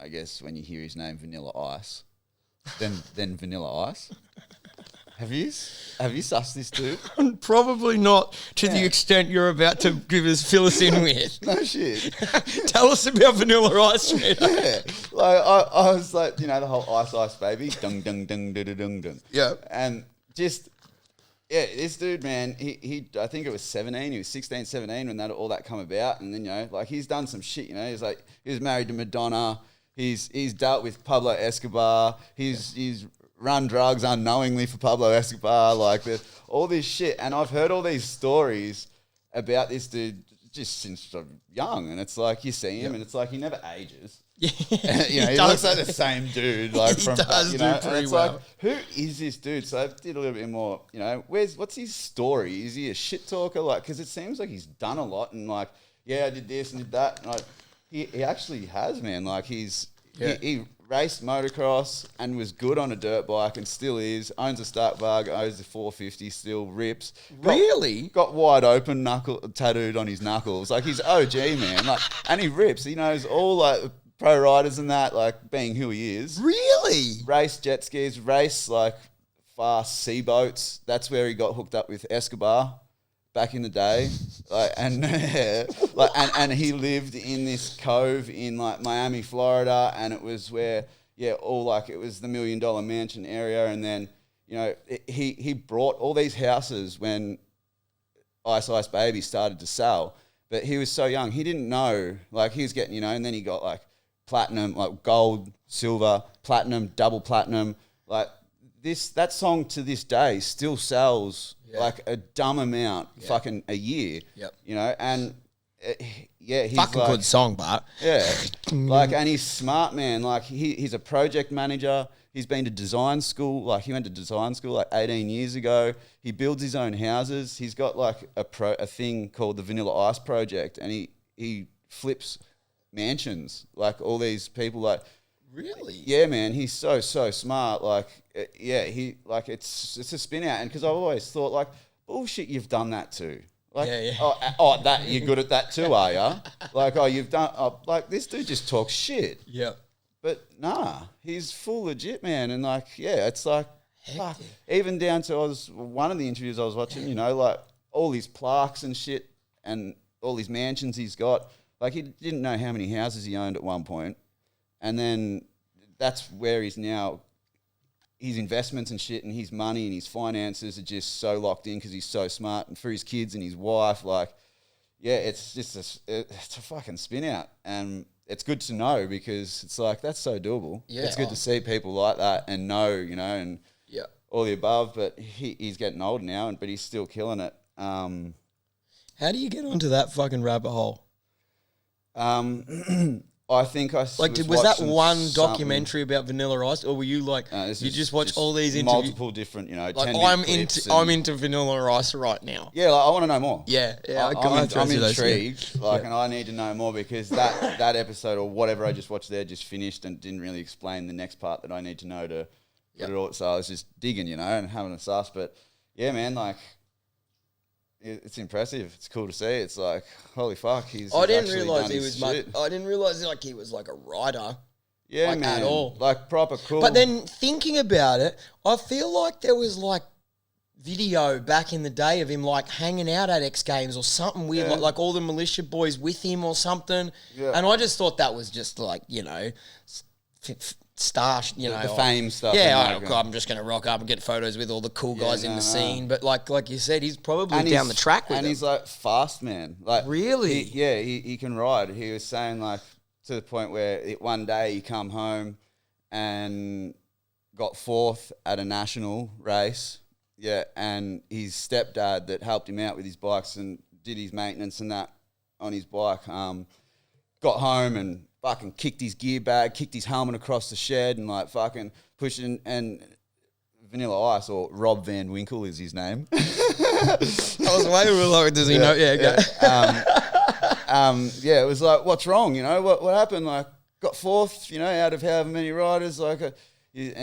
I guess, when you hear his name, Vanilla Ice? Then Vanilla Ice? Have you sussed this dude? Probably not to the extent you're about to fill us in with. No shit. Tell us about Vanilla Ice, man. Yeah. Like, I was like, you know, the whole Ice baby. Dung, dung, dung, dung, dung, dung. Yeah. And just... Yeah, this dude, man, he I think it was 17, he was 16, 17 when all that come about. And then, you know, like, he's done some shit, you know. He was married to Madonna. He's dealt with Pablo Escobar. He's run drugs unknowingly for Pablo Escobar, like, all this shit. And I've heard all these stories about this dude just since I'm young. And it's like, you see him and it's like, he never ages. Yeah, you know, he looks like the same dude. Like, he from does, you know, do pretty it's well. like, who is this dude? So I did a little bit more. You know, what's his story? Is he a shit talker? Like, because it seems like he's done a lot and like, yeah, I did this and did that. And like, he actually has, man. Like, he raced motocross and was good on a dirt bike and still is. Owns a Stark Varg, owns a 450, still rips. Really? Got wide open knuckle tattooed on his knuckles. Like, he's OG, man. Like, and he rips. He knows all like pro riders and that, like, being who he is. Really? Race jet skis, race like fast sea boats. That's where he got hooked up with Escobar back in the day. Like, and and he lived in this cove in like Miami, Florida, and it was where it was the $1 Million Mansion area. And then, you know, he brought all these houses when Ice Baby started to sell, but he was so young, he didn't know, like, he was getting, you know, and then he got like platinum, like gold, silver, platinum, double platinum. Like, that song to this day still sells like a dumb amount fucking a year. Yep. You know, and he's fucking like, good song, but like, and he's smart, man. Like, he's a project manager. He's been to design school. Like, he went to design school like 18 years ago. He builds his own houses. He's got like a thing called the Vanilla Ice Project, and he flips mansions. Like, all these people, like, really, yeah, man, he's so smart. Like, he like, it's a spin out. And because I've always thought, like, bullshit, you've done that too. Like, oh, that you're good at that too, are you? Like, you've done, like, this dude just talks shit. Yeah. But nah, he's full legit, man. And like, it's like, fuck. Even down to one of the interviews I was watching, you know, like, all his plaques and shit and all his mansions he's got. Like, he didn't know how many houses he owned at one point. And then that's where he's now, his investments and shit and his money and his finances are just so locked in because he's so smart. And for his kids and his wife, like, it's just it's a fucking spin out. And it's good to know because it's like, that's so doable. Yeah, it's good to see people like that and know, you know, and all the above. But he's getting older now, but he's still killing it. How do you get onto that fucking rabbit hole? I think I Like, was that one documentary about Vanilla Ice, or were you like, you just watch all these interviews? Multiple different, Like, 10-minute clips I'm into Vanilla Ice right now. Yeah, like, I want to know more. Yeah, I'm intrigued, and I need to know more because that episode or whatever I just watched there just finished and didn't really explain the next part that I need to know to put it all. So I was just digging, and having a sus. But yeah, man, like, it's impressive. It's cool to see. It's like, holy fuck, I didn't realize he was I didn't realize like he was like a writer. Yeah, like, man. At all. Like, proper cool. But then thinking about it, I feel like there was like video back in the day of him like hanging out at X Games or something weird, like all the militia boys with him or something. Yeah. And I just thought that was just like, star, the fame stuff. Yeah, I'm just going to rock up and get photos with all the cool guys in the scene. But like you said, he's probably down the track with them. And he's like fast, man. Like, really? He can ride. He was saying like to the point where one day he come home and got fourth at a national race. Yeah, and his stepdad that helped him out with his bikes and did his maintenance and that on his bike, got home and fucking kicked his gear bag, kicked his helmet across the shed and like fucking pushing and Vanilla Ice, or Rob Van Winkle is his name. I was waiting like, does he know? Yeah, it was like, what's wrong? What happened? Like, got fourth, out of however many riders, like, and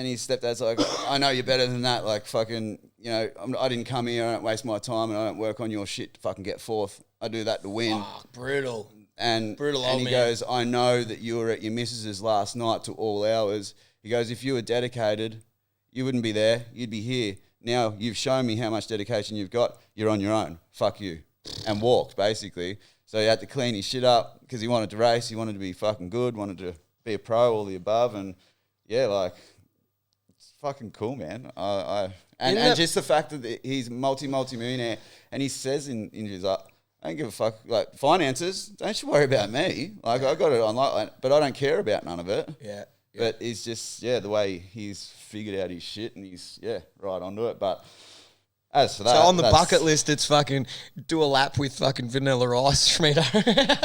his stepdad's like, I know you're better than that. Like, fucking, I didn't come here, I don't waste my time and I don't work on your shit to fucking get fourth. I do that to win. Oh, brutal. And he goes, I know that you were at your missus's last night to all hours. He goes, if you were dedicated, you wouldn't be there. You'd be here. Now you've shown me how much dedication you've got. You're on your own. Fuck you. And walked, basically. So he had to clean his shit up because he wanted to race. He wanted to be fucking good, wanted to be a pro, all the above. And yeah, like, it's fucking cool, man. And just the fact that he's multi-millionaire, and he says in interviews, like, I don't give a fuck. Like, finances, don't you worry about me. Like, I got it online, but I don't care about none of it. Yeah. But it's just, the way he's figured out his shit and he's, right onto it. But as for that. So on the bucket list, it's fucking do a lap with fucking Vanilla Ice, Schmeat.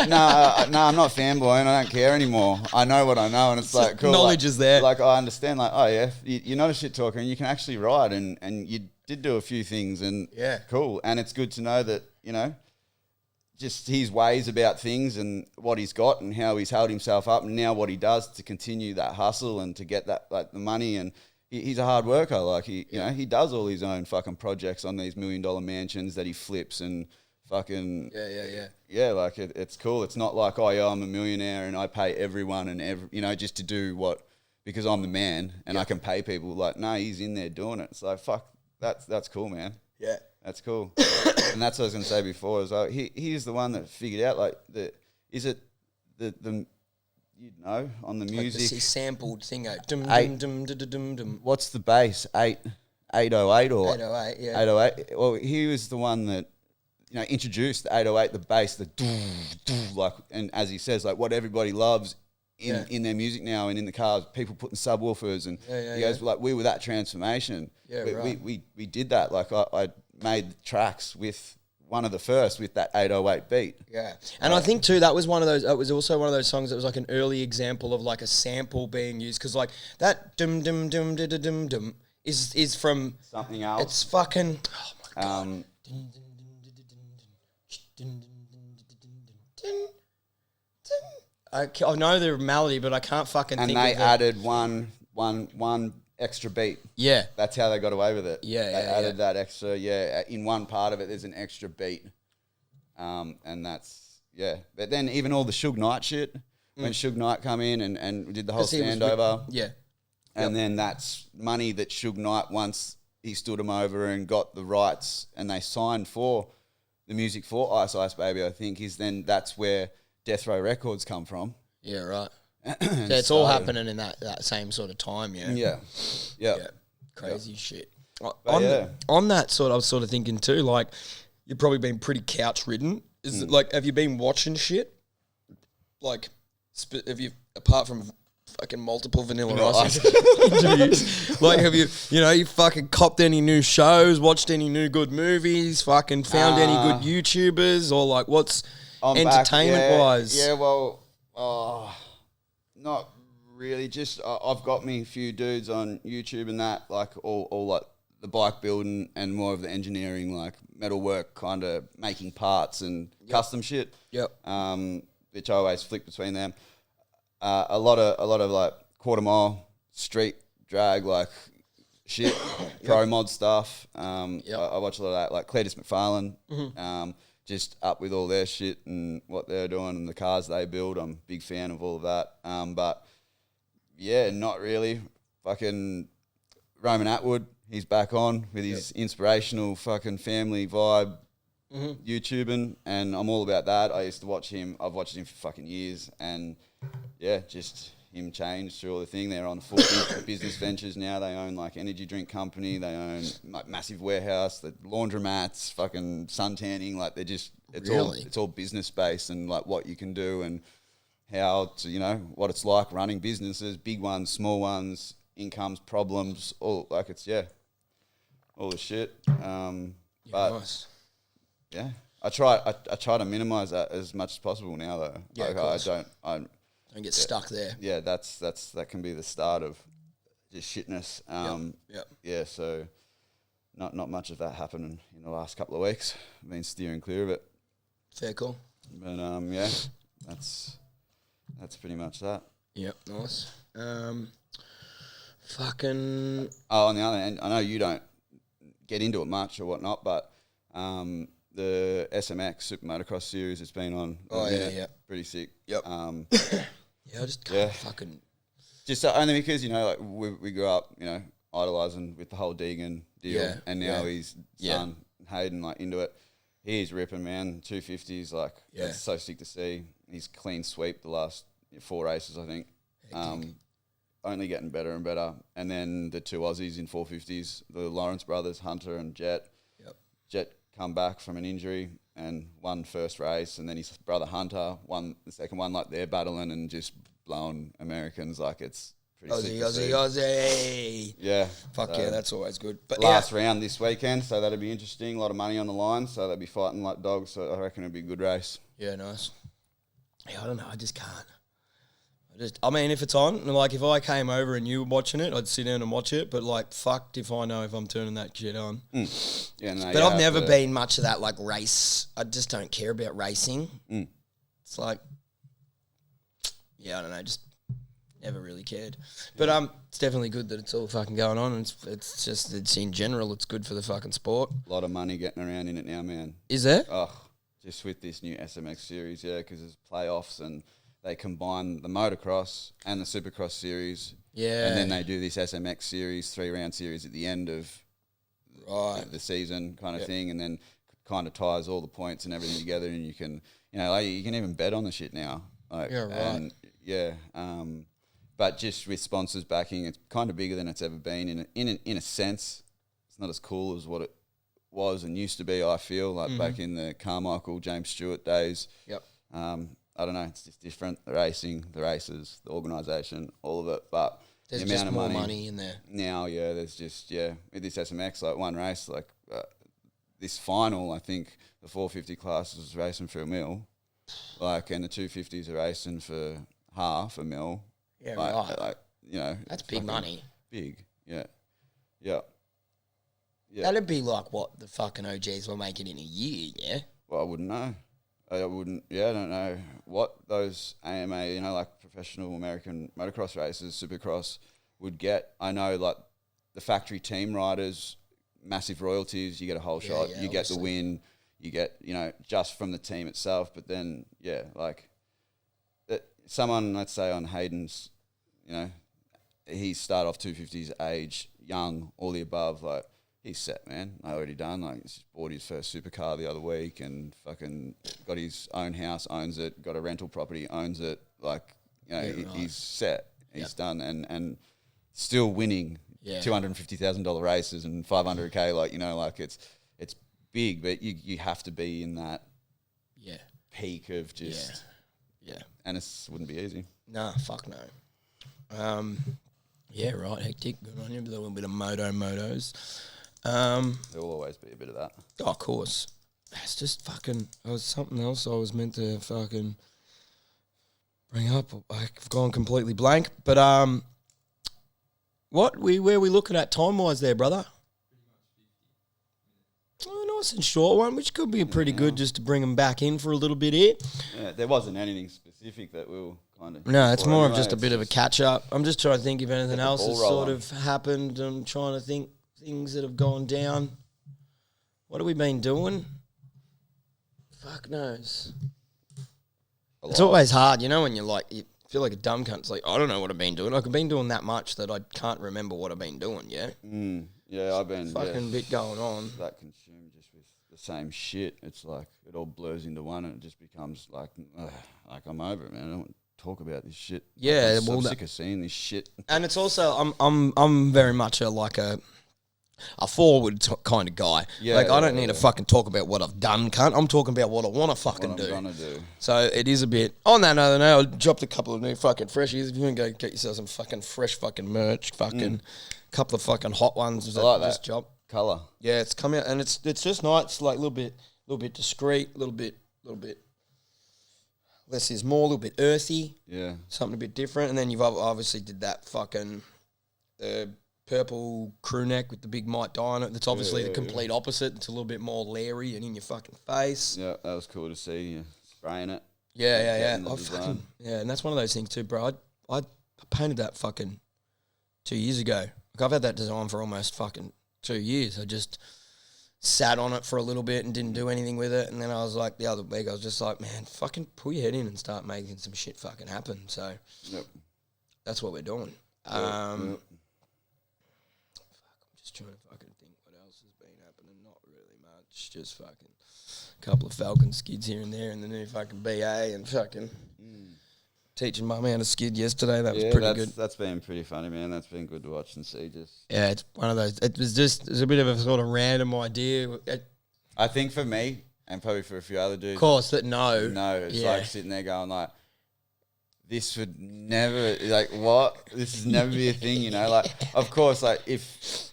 No, I'm not fanboying. I don't care anymore. I know what I know, and it's like, cool. Knowledge is there. Like, I understand, like, oh, yeah, you're not a shit talker and you can actually ride and you did do a few things and cool. And it's good to know that, just his ways about things and what he's got and how he's held himself up and now what he does to continue that hustle and to get that, like, the money. And he's a hard worker. Like, he does all his own fucking projects on these $1 million mansions that he flips and fucking... Yeah, like, it's cool. It's not like, oh, yeah, I'm a millionaire and I pay everyone and, just to do what... Because I'm the man and I can pay people. Like, no, he's in there doing it. So, fuck, that's cool, man. Yeah. That's cool. And that's what I was going to say before as well. He's the one that figured out, like, on the music. Like the sampled thing. What's the bass? 808 or 808, yeah. 808. Well, he was the one that, introduced the 808, the bass, the like, and as he says, like, what everybody loves in their music now and in the cars, people putting subwoofers and he goes, like, we were that transformation. Yeah, we did that. Like, I made tracks with one of the first with that 808 beat. Yeah. And I think too, that was also one of those songs that was like an early example of like a sample being used. Cause like that dum dum dum dum dum dum is from something else. It's fucking, oh my God. I know the melody, but I can't fucking think of it. And they added one extra beat. Yeah. That's how they got away with it. Yeah, They added that extra, in one part of it, there's an extra beat. And that's, But then even all the Suge Knight shit, when Suge Knight come in and did the whole standover. And then that's money that Suge Knight, once he stood him over and got the rights and they signed for the music for Ice Ice Baby, I think, that's where Death Row Records come from. Yeah, right. So it's all happening in that same sort of time, Yeah. Crazy shit. On that sort, I was sort of thinking too, like, you've probably been pretty couch ridden. Is it like, have you been watching shit? Like, have you, apart from fucking multiple Vanilla Ice interviews. Like, have you fucking copped any new shows, watched any new good movies, fucking found any good YouTubers, or like what's entertainment-wise? Yeah, well, not really. Just I've got me a few dudes on YouTube and that, like all like the bike building and more of the engineering, like metalwork, kind of making parts and custom shit. Yep. Which I always flick between them. A lot of like quarter mile street drag like shit, pro mod stuff. I watch a lot of that, like Cletus McFarlane. Just up with all their shit and what they're doing and the cars they build. I'm a big fan of all of that. But yeah, not really. Fucking Roman Atwood, he's back on with his inspirational fucking family vibe YouTubing, and I'm all about that. I used to watch him. I've watched him for fucking years, and yeah, just him change through all the thing. They're on full business ventures now. They own like energy drink company. They own like massive warehouse, the laundromats, fucking sun tanning. Like they're just it's all business based and like what you can do and how to, what it's like running businesses, big ones, small ones, incomes, problems, all like it's all the shit. But nice. yeah, I try to minimize that as much as possible now though. Yeah, like, I don't get stuck there. Yeah, that can be the start of just shitness. Yeah, so not much of that happened in the last couple of weeks. I've been steering clear of it. Fair call. But yeah, that's pretty much that. Yep, nice. Fucking. Oh, on the other end, I know you don't get into it much or whatnot, but the SMX Super Motocross Series it's been on. Pretty sick. Yep. I just can't fucking. Just only because like we grew up idolising with the whole Deegan deal, and now his son Hayden like into it. He's ripping, man. 250s, like it's so sick to see. He's clean sweep the last 4 races, I think. Only getting better and better. And then the two Aussies in 450s, the Lawrence brothers, Hunter and Jet. Yep. Jet come back from an injury and won first race, and then his brother Hunter won the second one. Like they're battling and just blowing Americans. Like it's pretty sick to see. Aussie. Yeah. Fuck yeah, that's always good. But last round this weekend, so that'll be interesting. A lot of money on the line, so they'll be fighting like dogs. So I reckon it'll be a good race. Yeah, nice. Yeah, I don't know. I just can't. I mean, if it's on, like if I came over and you were watching it, I'd sit down and watch it. But like, fucked if I know if I'm turning that shit on. Yeah, no. But I've never been much of that like race. I just don't care about racing. It's like, I don't know, just never really cared. But it's definitely good that it's all fucking going on. And it's in general, it's good for the fucking sport. A lot of money getting around in it now, man. Is there? Oh, just with this new SMX series, because there's playoffs and they combine the motocross and the supercross series. Yeah. And then they do this SMX series, 3-round series at the end of the season kind of thing. And then kind of ties all the points and everything together. And you can, like you can even bet on the shit now. Like, but just with sponsors backing, it's kind of bigger than it's ever been in a sense. It's not as cool as what it was and used to be, I feel, like back in the Carmichael, James Stewart days. Yep. I don't know, it's just different. The racing, the races, the organisation, all of it. But there's the amount of more money in there. Now, there's just, with this SMX, like one race, like this final, I think the 450 class was racing for $1 million. Like, and the 250s are racing for $500,000. Yeah, like, right. Like, that's big money. Big, yeah. That'd be like what the fucking OGs were making in a year, yeah? Well, I wouldn't know. I don't know what those AMA, like professional American motocross races, supercross, would get. I know, like, the factory team riders, massive royalties, you get a whole shot, you get the win, you get, just from the team itself. But then, like, someone, let's say on Hayden's, he started off 250s age, young, all the above, like, he's set, man. I already done. Like, he's bought his first supercar the other week and fucking got his own house, owns it, got a rental property, owns it. Like, he's set. He's done and still winning $250,000 races and $500K. Like, like it's big, but you have to be in that peak of just... And it wouldn't be easy. Nah, fuck no. Yeah, right, hectic. Good on you. A little bit of motos. There will always be a bit of that. Oh, of course. It's just fucking... It was something else I was meant to fucking bring up. I've gone completely blank. But, where are we looking at time-wise there, brother? Nice and short one, which could be pretty good just to bring them back in for a little bit here. Yeah, there wasn't anything specific that we'll kind of... No, it's more of just a bit of a catch-up. I'm just trying to think if anything else has sort of happened. I'm trying to think things that have gone down. What have we been doing? Fuck knows. It's always hard, you know, when you're like, you feel like a dumb cunt. It's like, I don't know what I've been doing. Like, I've been doing that much that I can't remember what I've been doing, yeah? Yeah, I've been... Fucking bit going on. That consumed just with the same shit. It's like, it all blurs into one and it just becomes like I'm over it, man. I don't want to talk about this shit. Yeah, like, I'm sick of seeing this shit. And it's also, I'm very much a forward kind of guy. Yeah, like, I don't need to fucking talk about what I've done, cunt. I'm talking about what I want to fucking do. Gonna do. So it is a bit... On that note, I dropped a couple of new fucking freshies. If you want to go get yourself some fucking fresh fucking merch, fucking couple of fucking hot ones. I like that. Just drop. Colour. Yeah, it's come out and it's just nice. It's like a little bit discreet, a little bit less is more, a little bit earthy. Yeah. Something a bit different. And then you've obviously did that fucking... purple crew neck with the big Might Die on it. That's obviously the complete opposite. It's a little bit more leery and in your fucking face. Yeah, that was cool to see you spraying it. Yeah. And that's one of those things too, bro. I painted that fucking 2 years ago. Like, I've had that design for almost fucking 2 years. I just sat on it for a little bit and didn't do anything with it. And then I was like, the other week, I was just like, man, fucking pull your head in and start making some shit fucking happen. So that's what we're doing. Just trying to fucking think what else has been happening. Not really much. Just fucking a couple of Falcon skids here and there in the new fucking BA and fucking teaching mum how to skid yesterday. That was pretty good. That's been pretty funny, man. That's been good to watch and see. Yeah, it's one of those. It was a bit of a sort of random idea. I think for me and probably for a few other dudes. Of course, that no. It's like sitting there going like, this would never, like, what? This would never be a thing, you know? Like, of course, like, if...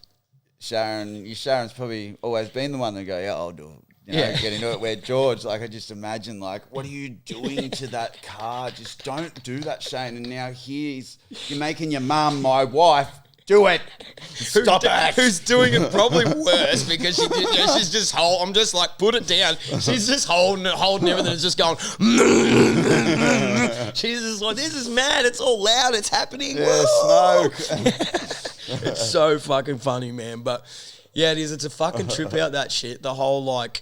Sharon's probably always been the one to go, yeah, I'll do it. You know, get into it. Where George, like, I just imagine, like, what are you doing to that car? Just don't do that, Shane. And now you're making your mum my wife. Do it. Stop it. Who's doing it probably worse because she's just I'm just like, put it down. She's just holding everything. It's just going. She's just like, this is mad. It's all loud. It's happening. Yeah, smoke. It's so fucking funny, man. But yeah, it is. It's a fucking trip out, that shit. The whole like,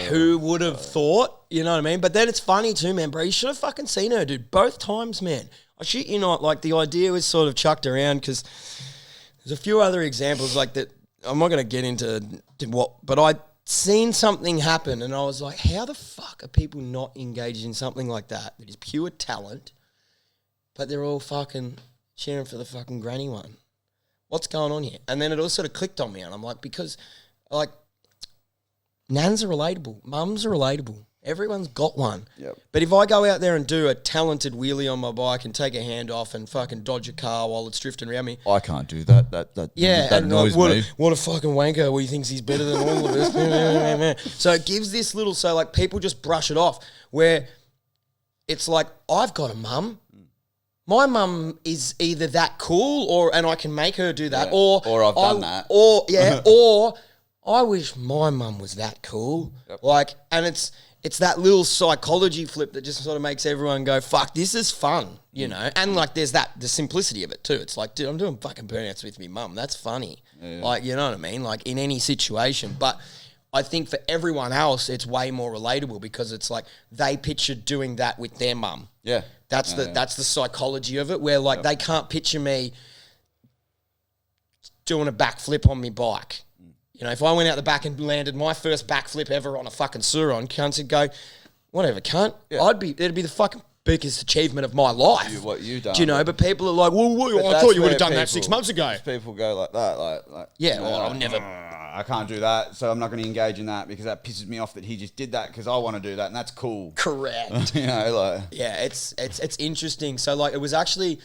who would have thought? You know what I mean? But then it's funny too, man, bro. You should have fucking seen her, dude. Both times, man. I shit you not. Like, the idea was sort of chucked around because there's a few other examples like that. I'm not going to get into what, but I'd seen something happen and I was like, how the fuck are people not engaged in something like that? That is pure talent, but they're all fucking cheering for the fucking granny one. What's going on here? And then it all sort of clicked on me and I'm like, because like nans are relatable. Mums are relatable. Everyone's got one. Yep. But if I go out there and do a talented wheelie on my bike and take a hand off and fucking dodge a car while it's drifting around me. I can't do that. That annoys me. What a fucking wanker. He thinks he's better than all of us. So it gives this little, so like people just brush it off where it's like, I've got a mum. My mum is either that cool and I can make her do that or I've done that. Or I wish my mum was that cool. Yep. Like, and it's that little psychology flip that just sort of makes everyone go, fuck, this is fun, you know? And like there's the simplicity of it too. It's like, dude, I'm doing fucking burnouts with me mum. That's funny. Yeah. Like, you know what I mean? Like in any situation. But I think for everyone else, it's way more relatable because it's like they pictured doing that with their mum. Yeah. That's the psychology of it where like they can't picture me doing a backflip on my bike. You know, if I went out the back and landed my first backflip ever on a fucking Suron, cunts would go, whatever, cunt. Yeah. It'd be the fucking biggest achievement of my life. What you done. Do you know? But people are like, well, I thought you would have done that 6 months ago. People go like that, like yeah, you know, well, like, I'll never. I can't do that, so I'm not going to engage in that because that pisses me off that he just did that because I want to do that and that's cool. Correct. You know, like yeah, it's interesting. So like, it was actually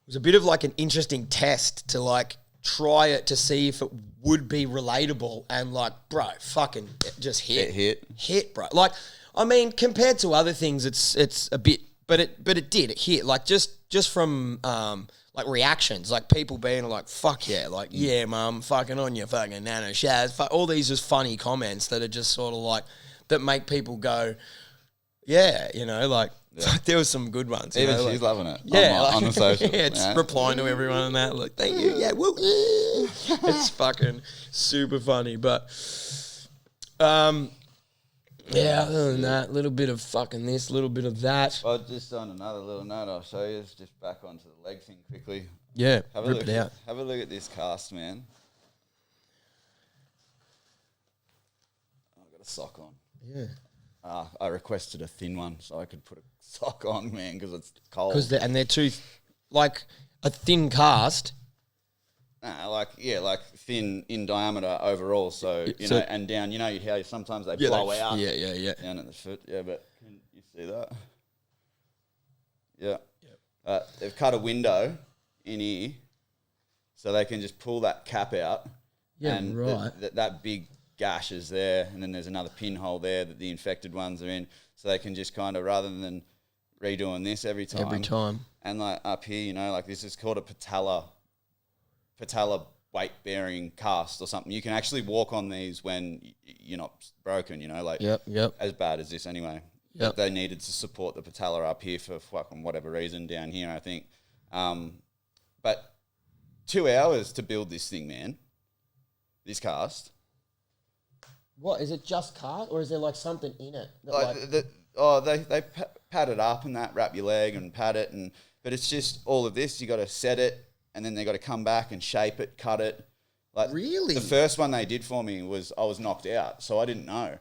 was a bit of like an interesting test to like try it to see if it would be relatable, and like, bro, fucking it just hit. It hit, bro. Like, I mean, compared to other things, it's a bit, but it hit. Like just from like reactions, like people being like, fuck yeah, like yeah, mum, fucking on your fucking nano Shaz, all these just funny comments that are just sort of like that make people go, yeah, you know, like. Yeah. There was some good ones. Even know, she's like, loving it. Yeah, on the social. Yeah, it's replying to everyone and that. Like, thank you. Yeah, woo. It's fucking super funny. But, yeah, other than that, a little bit of fucking this, a little bit of that. Well, just on another little note, I'll show you. It's just back onto the leg thing quickly. Yeah, Rip it out. Have a look at this cast, man. I've got a sock on. Yeah. I requested a thin one so I could put a sock on, man, because it's cold. They're too, like a thin cast. Nah, like thin in diameter overall. So you know, and down. You know how sometimes they blow out. Yeah. Down at the foot. Yeah, but can you see that? Yeah. They've cut a window in here, so they can just pull that cap out. Yeah, and right. That big gash is there, and then there's another pinhole there that the infected ones are in, so they can just kind of, rather than redoing this every time, and like up here, you know, like this is called a patella weight bearing cast or something. You can actually walk on these when you're not broken, you know, like yep. as bad as this anyway. Yep. They needed to support the patella up here for fucking whatever reason down here, I think. But 2 hours to build this thing, man. This cast. What, is it just cast, or is there like something in it? They pad it up and that, wrap your leg and pad it, but it's just all of this. You got to set it, and then they got to come back and shape it, cut it. Like really, the first one they did for me was I was knocked out, so I didn't know.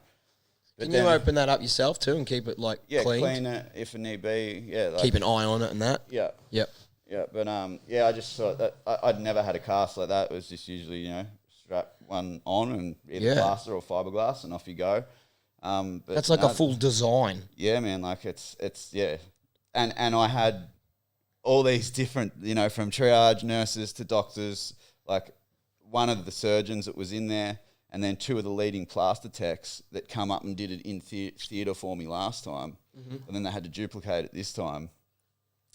But Can you open that up yourself too and keep it like clean it if it need be. Yeah, like, keep an eye on it and that. Yeah. Yep. Yeah, but I just thought that I'd never had a cast like that. It was just usually, you know, strap one on and either plaster or fiberglass and off you go. But that's like a full design. Yeah, man. Like it's yeah, and I had all these different, you know, from triage nurses to doctors. Like one of the surgeons that was in there, and then two of the leading plaster techs that come up and did it in theatre for me last time, and then they had to duplicate it this time.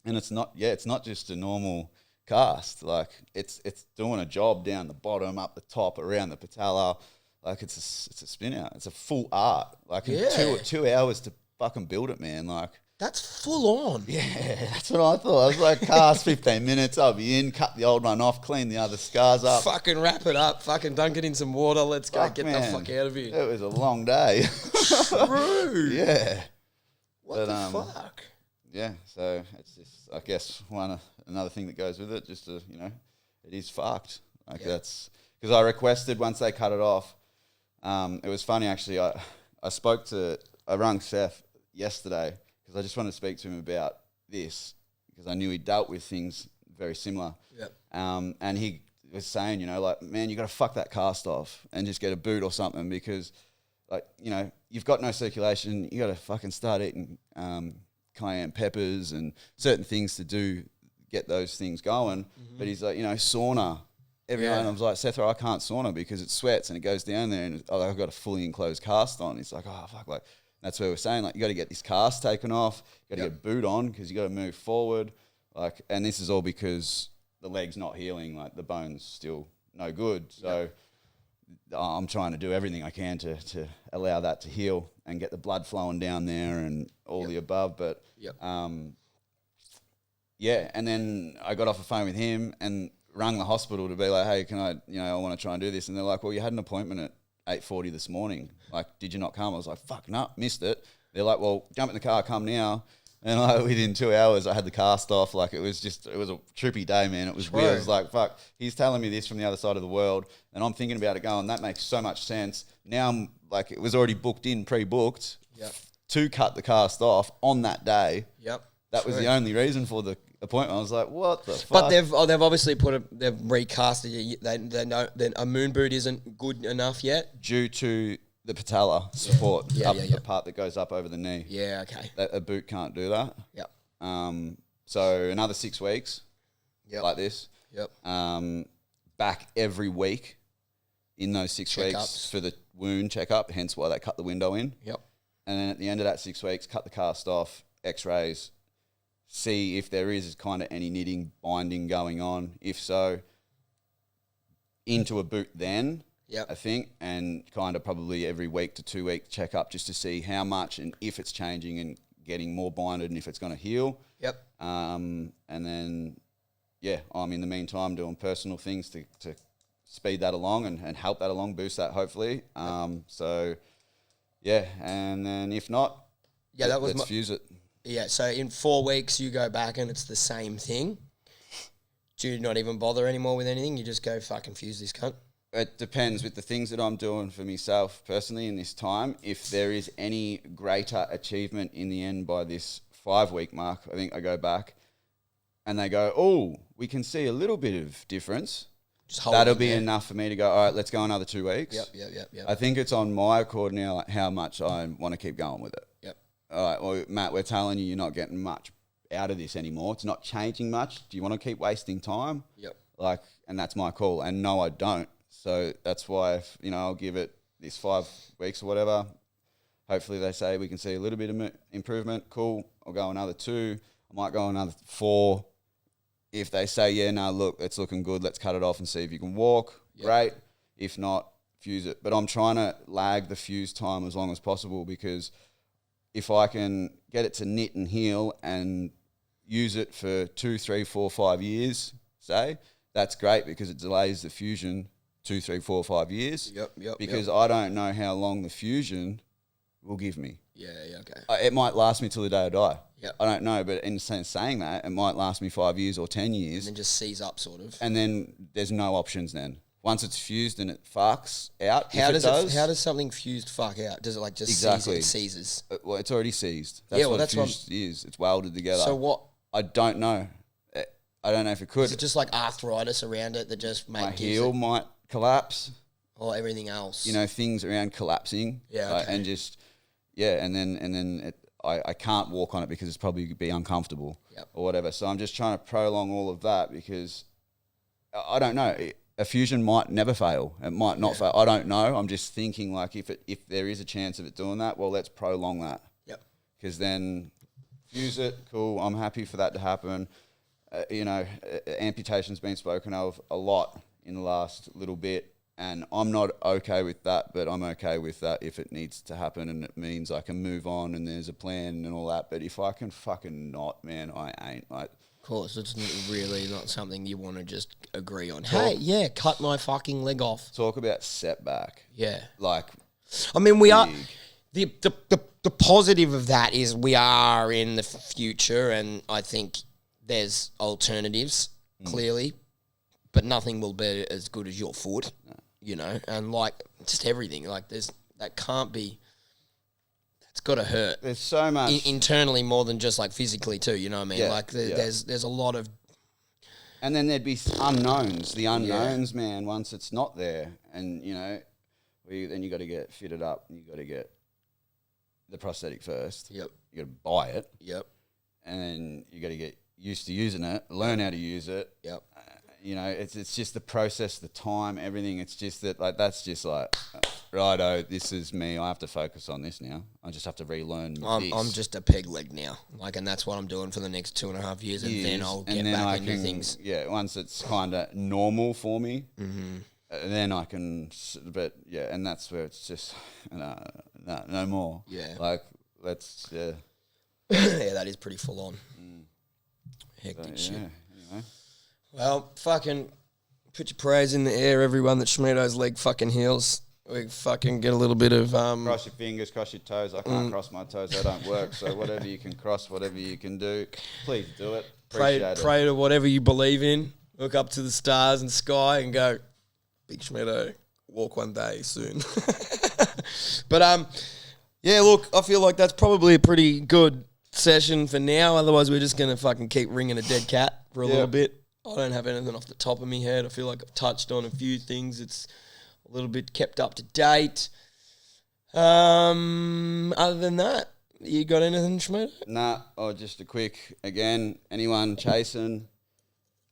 And it's not just a normal cast. Like it's doing a job down the bottom, up the top, around the patella. Like it's a spin out. It's a full art. Like in 2 hours to fucking build it, man. Like that's full on. Yeah, that's what I thought. I was like, cast 15 minutes, I'll be in, cut the old one off, clean the other scars up. Fucking wrap it up, fucking dunk it in some water, let's go, get the fuck out of here. It was a long day. True. Yeah. What the fuck? Yeah, so it's just, I guess, another thing that goes with it, just to, you know, it is fucked. Like that's, because I requested once they cut it off, it was funny actually, I rung Seth yesterday, because I just wanted to speak to him about this, because I knew he dealt with things very similar. Yep. And he was saying, you know, like, man, you got to fuck that cast off and just get a boot or something, because, like, you know, you've got no circulation. You got to fucking start eating cayenne peppers and certain things to get those things going. But he's like, you know, sauna. Everyone, I was like, Seth, I can't sauna because it sweats and it goes down there, and I've got a fully enclosed cast on. He's like, oh, fuck, like, that's what we're saying. Like, you got to get this cast taken off. You got to get a boot on because you got to move forward. Like, and this is all because the leg's not healing. Like, the bone's still no good. So I'm trying to do everything I can to allow that to heal and get the blood flowing down there and all the above. But and then I got off the phone with him and rang the hospital to be like, hey, can I, you know, I want to try and do this. And they're like, well, you had an appointment at 8:40 this morning. Like, did you not come? I was like, fuck, no, missed it. They're like, well, jump in the car, come now. And like within 2 hours, I had the cast off. Like, it was a trippy day, man. It was weird. It was like, fuck, he's telling me this from the other side of the world, and I'm thinking about it going, that makes so much sense. Now I'm like, it was already booked in, pre-booked to cut the cast off on that day. Yep. That was the only reason for the appointment. I was like, what the fuck? But they've obviously they've recast it. They know then a moon boot isn't good enough yet due to the patella support, the part that goes up over the knee. Yeah, okay. A boot can't do that. Yep. So another 6 weeks. like this. Yep. Back every week in those 6 weeks Checkups. for the wound checkup, hence why they cut the window in. Yep. And then at the end of that 6 weeks, cut the cast off, x-rays, see if there is kind of any knitting, binding going on. If so, into a boot then, I think, and kind of probably every week to 2 week checkup just to see how much and if it's changing and getting more binded and if it's going to heal. Yep. And then, I'm in the meantime doing personal things to speed that along and help that along, boost that hopefully. So, and then if not, let's fuse it. Yeah, so in 4 weeks you go back and it's the same thing. Do you not even bother anymore with anything? You just go fucking fuse this cunt? It depends with the things that I'm doing for myself personally in this time. If there is any greater achievement in the end by this 5 week mark, I think I go back and they go, oh, we can see a little bit of difference. That'll be enough for me to go, all right, let's go another 2 weeks. Yep. I think it's on my accord now like how much I want to keep going with it. Yep. All right, well, Matt, we're telling you're not getting much out of this anymore. It's not changing much. Do you want to keep wasting time? Yep. And that's my call. And no, I don't. So that's why, I'll give it this 5 weeks or whatever. Hopefully they say we can see a little bit of improvement. Cool. I'll go another 2. I might go another 4. If they say, look, it's looking good, let's cut it off and see if you can walk. Yep. Great. If not, fuse it. But I'm trying to lag the fuse time as long as possible because if I can get it to knit and heal and use it for 2, 3, 4, 5 years, say, that's great because it delays the fusion 2, 3, 4, 5 years. Yep. Because I don't know how long the fusion will give me. Yeah, okay. It might last me till the day I die. Yep. I don't know, but in saying that, it might last me 5 years or 10 years. And then just seize up, sort of. And then there's no options then. Once it's fused and it fucks out, how does something fused fuck out? Does it just seizes? Well, it's already seized. That's what fused is. It's welded together. So what? I don't know. I don't know if it could. Is it just like arthritis around it that just my heel might collapse? Or everything else? Things around collapsing. Yeah, okay. And just, and then I can't walk on it because it's probably be uncomfortable or whatever. So I'm just trying to prolong all of that because I don't know. A fusion might never fail. It might not fail. I don't know. I'm just thinking like if there is a chance of it doing that, well, let's prolong that. Yep. Because then fuse it, cool. I'm happy for that to happen. Amputation's been spoken of a lot in the last little bit. And I'm not okay with that, but I'm okay with that if it needs to happen and it means I can move on and there's a plan and all that. But if I can fucking not, man, I ain't. Like, of course, it's really not something you want to just agree on. Hey, cut my fucking leg off. Talk about setback. Yeah. Like, I mean, we are... The positive of that is we are in the future and I think there's alternatives, clearly, but nothing will be as good as your foot. And like just everything, like that can't be, that's got to hurt. There's so much internally more than just like physically too, you know what I mean? Yeah, there's a lot of, and then there'd be unknowns. The unknowns, man. Once it's not there, and then you got to get fitted up, and you got to get the prosthetic first. Yep. You got to buy it. Yep. And then you got to get used to using it, learn how to use it. Yep. It's just the process, the time, everything. It's just that, like, that's just like, righto, this is me. I have to focus on this now. I just have to relearn this. I'm just a peg leg now. Like, and that's what I'm doing for the next 2.5 years. And then I'll get back into things. Yeah, once it's kind of normal for me, then I can, but yeah, and that's where it's just, no more. Yeah. Like, yeah, that is pretty full on. Hectic shit. Anyway. Well, fucking put your prayers in the air, everyone, that Schmeato's leg fucking heals. We fucking get a little bit of... Cross your fingers, cross your toes. I can't cross my toes. They don't work. So whatever you can cross, whatever you can do, please do it. Pray to whatever you believe in. Look up to the stars and sky and go, Big Schmeato, walk one day soon. But, yeah, look, I feel like that's probably a pretty good session for now. Otherwise, we're just going to fucking keep ringing a dead cat for a little bit. I don't have anything off the top of my head. I feel like I've touched on a few things. It's a little bit kept up to date. Other than that, you got anything, Schmeat? Nah, just a quick, again, anyone chasing,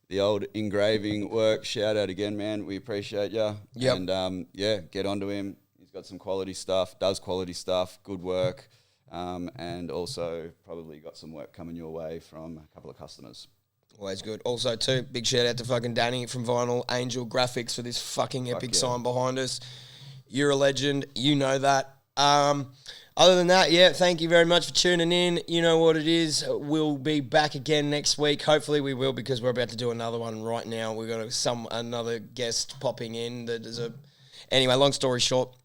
the old engraving work. Shout out again, man. We appreciate you. Yep. And get onto him. He's got some quality stuff, does quality stuff, good work. And also probably got some work coming your way from a couple of customers. Always good. Also, too, big shout out to fucking Danny from Vinyl Angel Graphics for this fucking epic sign behind us. You're a legend. You know that. Other than that, thank you very much for tuning in. You know what it is. We'll be back again next week. Hopefully we will, because we're about to do another one right now. We've got another guest popping in. Anyway, long story short,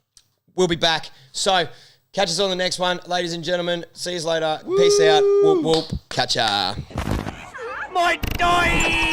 we'll be back. So, catch us on the next one. Ladies and gentlemen, see you later. Woo! Peace out. Whoop, whoop. Catch ya. My guy!